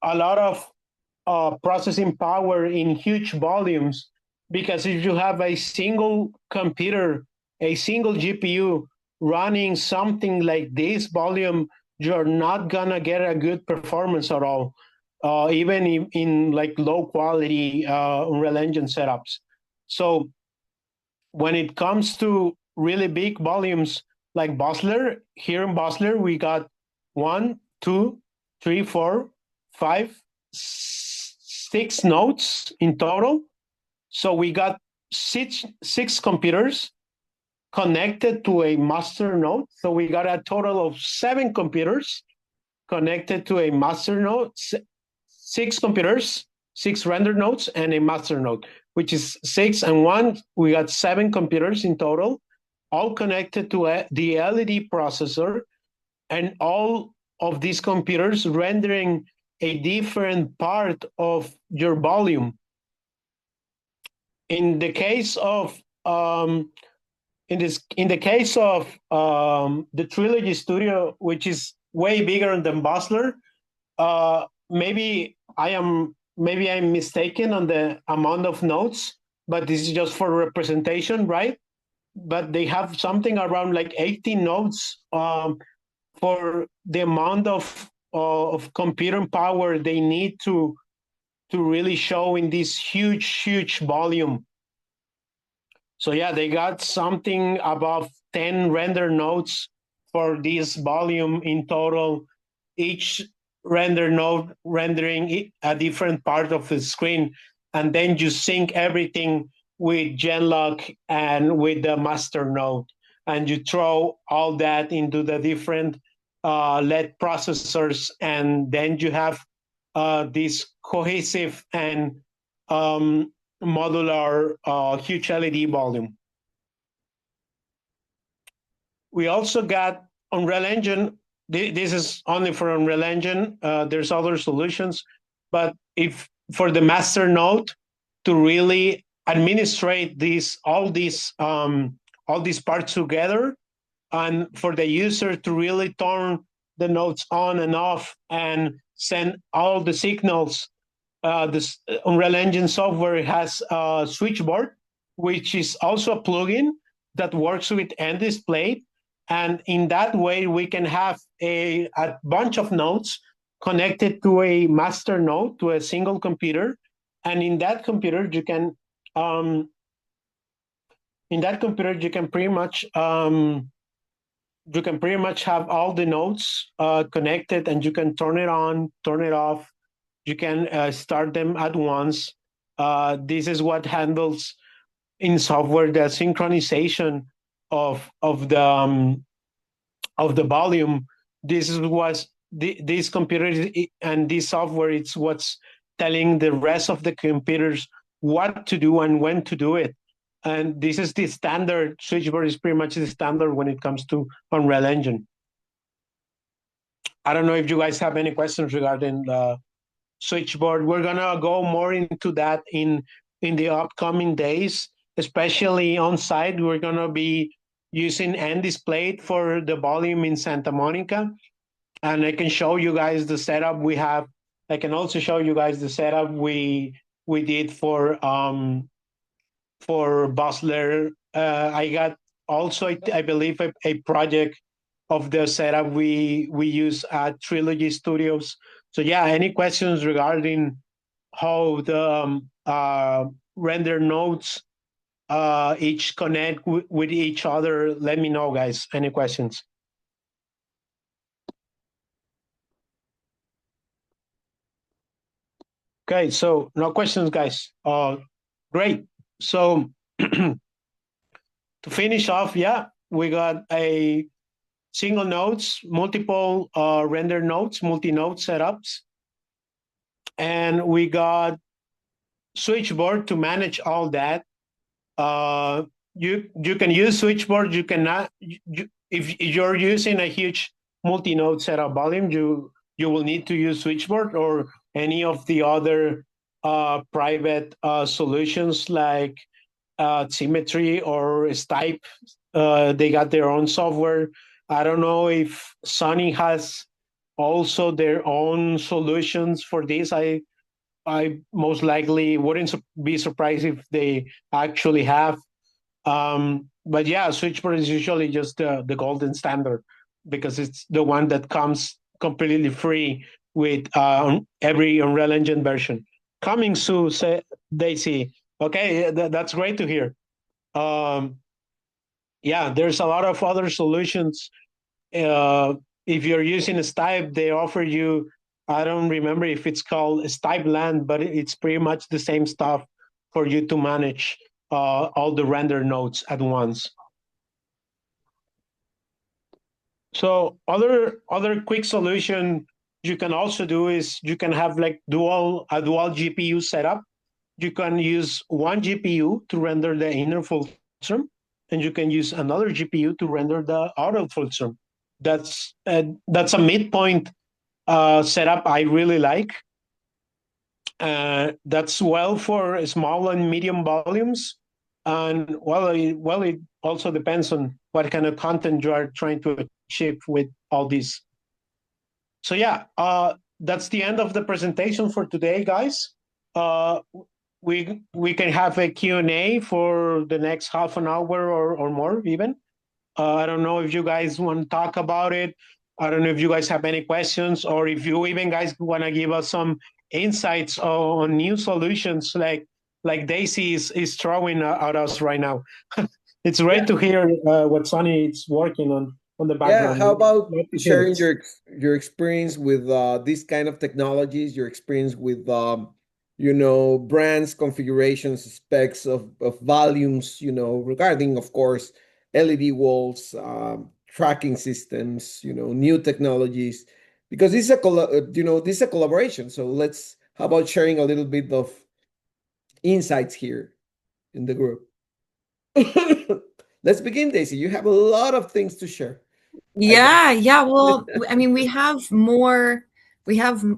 lot of processing power in huge volumes, because if you have a single computer, a single GPU running something like this volume, you're not gonna get a good performance at all, even in like low quality Unreal Engine setups. So when it comes to really big volumes like Bosler, here in Bosler, we got 1, 2, 3, 4, 5, 6 nodes in total. So we got six computers connected to a master node. So we got a total of 7 computers connected to a master node, 6 computers, 6 render nodes, and a master node, which is 6 and 1. We got 7 computers in total, all connected to the LED processor, and all of these computers rendering a different part of your volume. In the case of the Trilogy Studio, which is way bigger than Bosler, maybe I'm mistaken on the amount of nodes, but this is just for representation, right? But they have something around like 18 nodes for the amount of computing power they need to really show in this huge volume. So yeah, they got something above 10 render nodes for this volume in total, each render node rendering a different part of the screen. And then you sync everything with Genlock and with the master node. And you throw all that into the different LED processors. And then you have this cohesive and modular huge LED volume. We also got Unreal Engine. This is only for Unreal Engine. There's other solutions, but if for the master node to really administrate all these parts together, and for the user to really turn the nodes on and off and send all the signals. This Unreal Engine software has a switchboard, which is also a plugin that works with NDisplay. And in that way, we can have a bunch of nodes connected to a master node, to a single computer. And in that computer, you can pretty much have all the nodes connected, and you can turn it on, turn it off. You can start them at once. This is what handles in software the synchronization of the volume. This computer and this software, it's what's telling the rest of the computers what to do and when to do it. And this is the standard. Switchboard is pretty much the standard when it comes to Unreal Engine. I don't know if you guys have any questions regarding the switchboard. We're gonna go more into that in the upcoming days, especially on site. We're gonna be using NDisplay for the volume in Santa Monica, and I can show you guys the setup we have. I can also show you guys the setup we did for Bosler. I got also, I believe, a project of the setup we use at Trilogy Studios. So yeah, any questions regarding how the render nodes each connect with each other, let me know, guys. Any questions? Okay, so no questions, guys. Great. So to finish off, yeah, we got a single nodes, multiple render nodes, multi-node setups. And we got switchboard to manage all that. You can use switchboard. You cannot. If you're using a huge multi-node setup volume, you will need to use switchboard or any of the other private solutions like Symmetry or Stipe. They got their own software. I don't know if Sony has also their own solutions for this. I most likely wouldn't be surprised if they actually have. But yeah, switchboard is usually just the golden standard because it's the one that comes completely free with every Unreal Engine version. Coming soon, say Daisy. Okay, that's great to hear. Yeah, there's a lot of other solutions. If you're using Stipe, they offer you, I don't remember if it's called Stipe Land, but it's pretty much the same stuff for you to manage all the render nodes at once. So other quick solution you can also do is you can have like a dual GPU setup. You can use one GPU to render the inner Fulcrum, and you can use another GPU to render the outer Fulcrum. That's a midpoint setup I really like. That's well for small and medium volumes. And it also depends on what kind of content you are trying to achieve with all these. So yeah, that's the end of the presentation for today, guys. We can have a Q&A for the next half an hour or more even. I don't know if you guys want to talk about it. I don't know if you guys have any questions, or if you even guys want to give us some insights on new solutions like Daisy is throwing at us right now. It's great to hear what Sonny is working on the background. Yeah, how about sharing your experience with these kind of technologies, your experience with brands, configurations, specs of volumes, regarding, of course, LED walls, tracking systems, new technologies, because this is this is a collaboration. So how about sharing a little bit of insights here in the group? Let's begin, Daisy. You have a lot of things to share. Yeah. Well, I mean, we have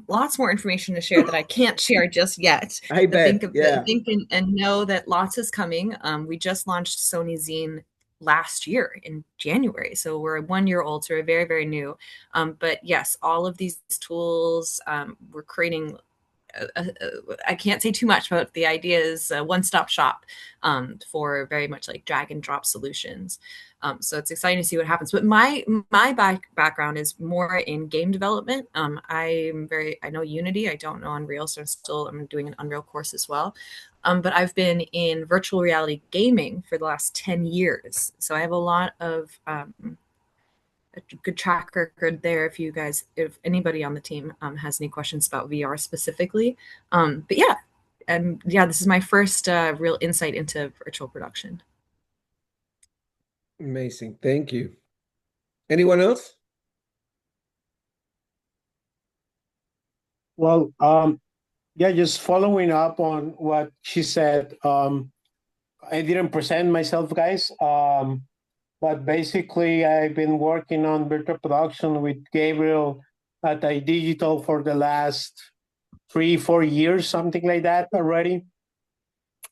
lots more information to share that I can't share just yet. I bet. Think and know that lots is coming. We just launched Sony Zine last year in January, so we're 1 year old, so we're very, very new. But yes, all of these tools, we're creating I can't say too much, but the idea is a one-stop shop for very much like drag and drop solutions. So it's exciting to see what happens. But my background is more in game development. I know Unity. I don't know Unreal, so I'm doing an Unreal course as well. But I've been in virtual reality gaming for the last 10 years. So I have a lot of a good track record there. If anybody on the team has any questions about VR specifically. But yeah, this is my first real insight into virtual production. Amazing. Thank you. Anyone else? Well, yeah, just following up on what she said. I didn't present myself, guys. But basically, I've been working on virtual production with Gabriel at iDigital for the last 3-4 years, something like that already.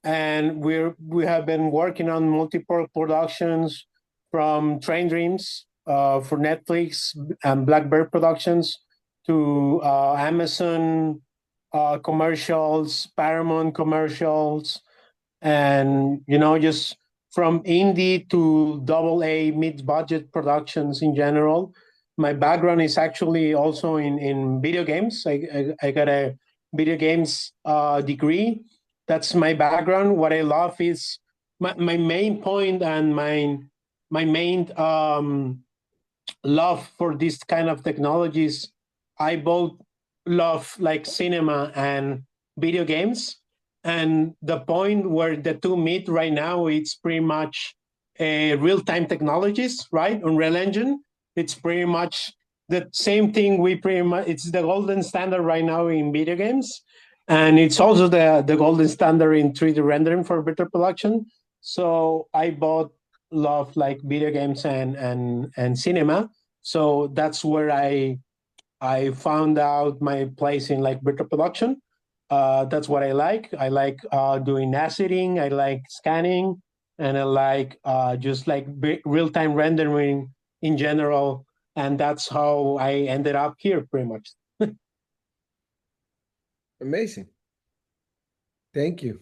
And we have been working on multiple productions, from Train Dreams for Netflix and Blackbird Productions to Amazon commercials, Paramount commercials, and just from indie to AA mid-budget productions in general. My background is actually also in video games. I got a video games degree. That's my background. What I love is my main point, and my main love for this kind of technologies. I both love like cinema and video games. And the point where the two meet right now, it's pretty much real-time technologies, right? Unreal Engine. It's pretty much the same thing. It's the golden standard right now in video games. And it's also the golden standard in 3D rendering for virtual production. So I both love like video games and cinema. So that's where I found out my place in like virtual production. That's what I like. I like doing assets. I like scanning, and I like just like real-time rendering in general. And that's how I ended up here, pretty much. Amazing. Thank you.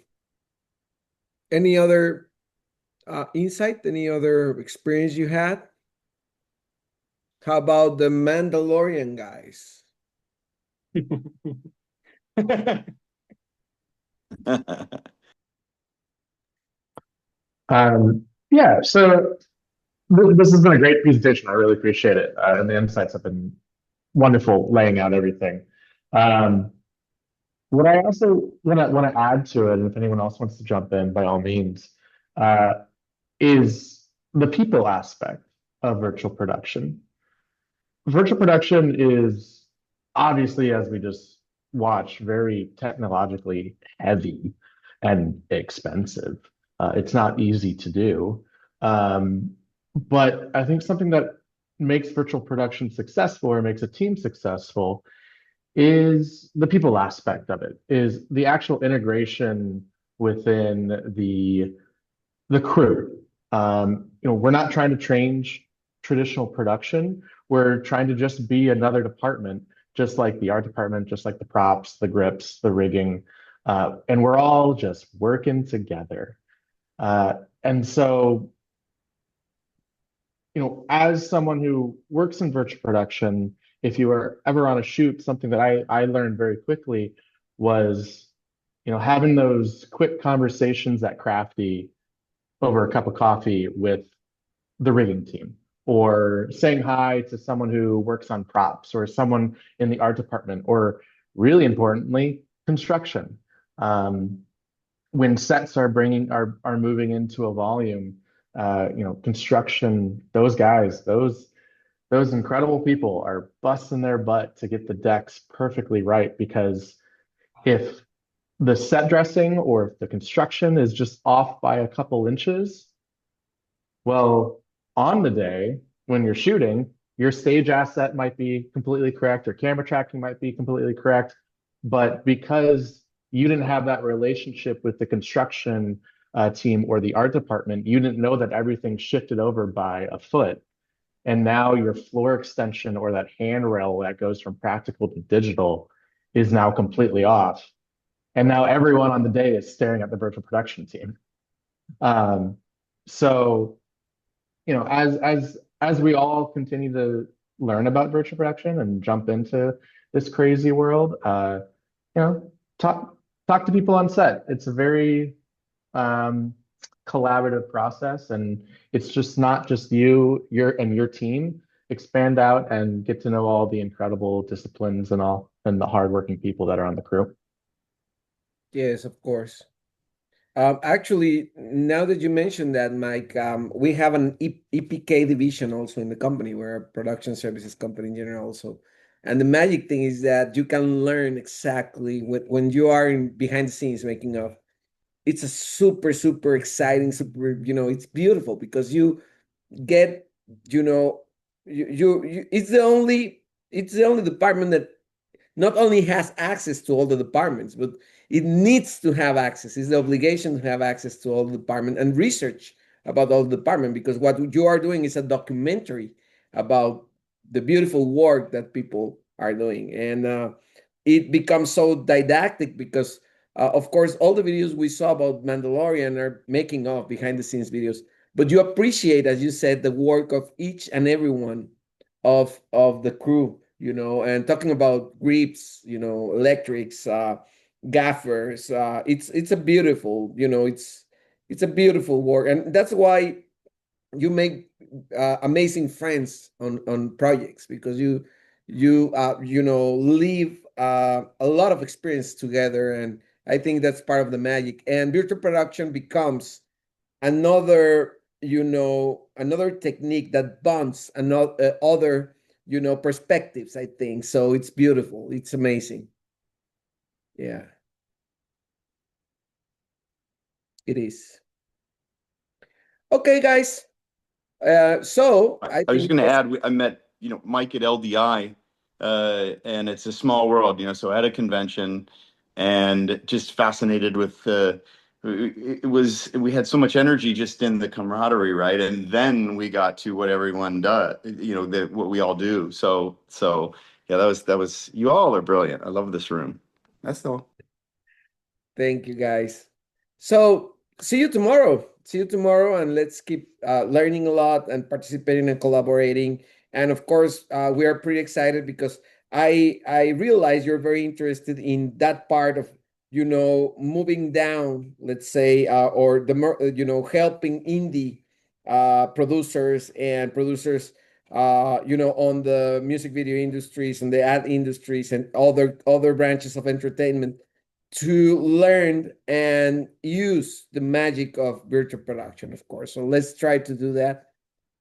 Any other insight? Any other experience you had? How about the Mandalorian guys? Yeah, so this has been a great presentation. I really appreciate it. And the insights have been wonderful, laying out everything. What I also want to add to it, and if anyone else wants to jump in, by all means, is the people aspect of virtual production. Virtual production is obviously, as we just watched, very technologically heavy and expensive. It's not easy to do. But I think something that makes virtual production successful, or makes a team successful, is the people aspect of it, is the actual integration within the crew. We're not trying to change traditional production. We're trying to just be another department, just like the art department, just like the props, the grips, the rigging, and we're all just working together. And so, as someone who works in virtual production, if you were ever on a shoot, something that I learned very quickly was, having those quick conversations at Crafty over a cup of coffee with the rigging team, or saying hi to someone who works on props, or someone in the art department, or really importantly, construction. When sets are moving into a volume, construction, those guys, those incredible people are busting their butt to get the decks perfectly right, because if the set dressing or if the construction is just off by a couple inches, well, on the day when you're shooting, your stage asset might be completely correct, or camera tracking might be completely correct, but because you didn't have that relationship with the construction team or the art department, you didn't know that everything shifted over by a foot. And now your floor extension, or that handrail that goes from practical to digital, is now completely off. And now everyone on the day is staring at the virtual production team. So, you know, as we all continue to learn about virtual production and jump into this crazy world, you know, talk to people on set. It's a very collaborative process, and it's just not just your team. Expand out and get to know all the incredible disciplines and the hardworking people that are on the crew. Yes, of course. Actually, now that you mentioned that, Mike, we have an EPK division also in the company. We're a production services company in general also. And the magic thing is that you can learn exactly when you are behind the scenes making of. It's a super, super exciting, super, it's beautiful because you get, you know, it's the only department that not only has access to all the departments, but it needs to have access. It's the obligation to have access to all the department and research about all the department, because what you are doing is a documentary about the beautiful work that people are doing. And it becomes so didactic because, of course, all the videos we saw about Mandalorian are making of behind the scenes videos, but you appreciate, as you said, the work of each and every one of the crew, and talking about grips, electrics, gaffers. It's a beautiful, it's a beautiful work, and that's why you make amazing friends on projects, because you leave a lot of experience together, and I think that's part of the magic. And virtual production becomes another technique that bonds another other perspectives, I think. So it's beautiful, it's amazing. Yeah, it is. Okay, guys, so I I was just think going to add, I met Mike at LDI, and it's a small world, so at a convention, and just fascinated with we had so much energy just in the camaraderie, right? And then we got to what everyone does, what we all do. So yeah, that was you all are brilliant. I love this room. That's all. Thank you, guys. So see you tomorrow. See you tomorrow, and let's keep learning a lot and participating and collaborating. And of course, we are pretty excited because I realize you're very interested in that part of moving down, let's say, or helping indie producers on the music video industries and the ad industries and other branches of entertainment, to learn and use the magic of virtual production, of course. So let's try to do that,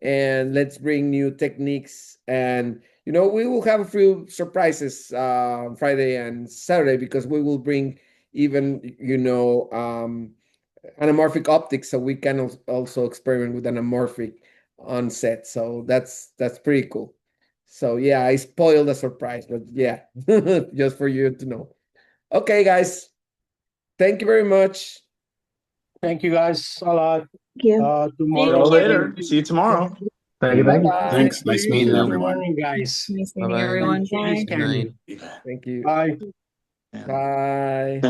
and let's bring new techniques. And we will have a few surprises Friday and Saturday, because we will bring even anamorphic optics, so we can also experiment with anamorphic on set. So that's pretty cool. So yeah, I spoiled a surprise, but yeah, just for you to know. Okay, guys. Thank you very much. Thank you guys a lot. Thank you. Tomorrow. Later. See you tomorrow. Thank you. Bye-bye. Thanks. Nice meeting Good everyone. morning, guys. Nice meeting Bye-bye. everyone. Thank you. Bye. Good night. Thank you. Bye. Bye.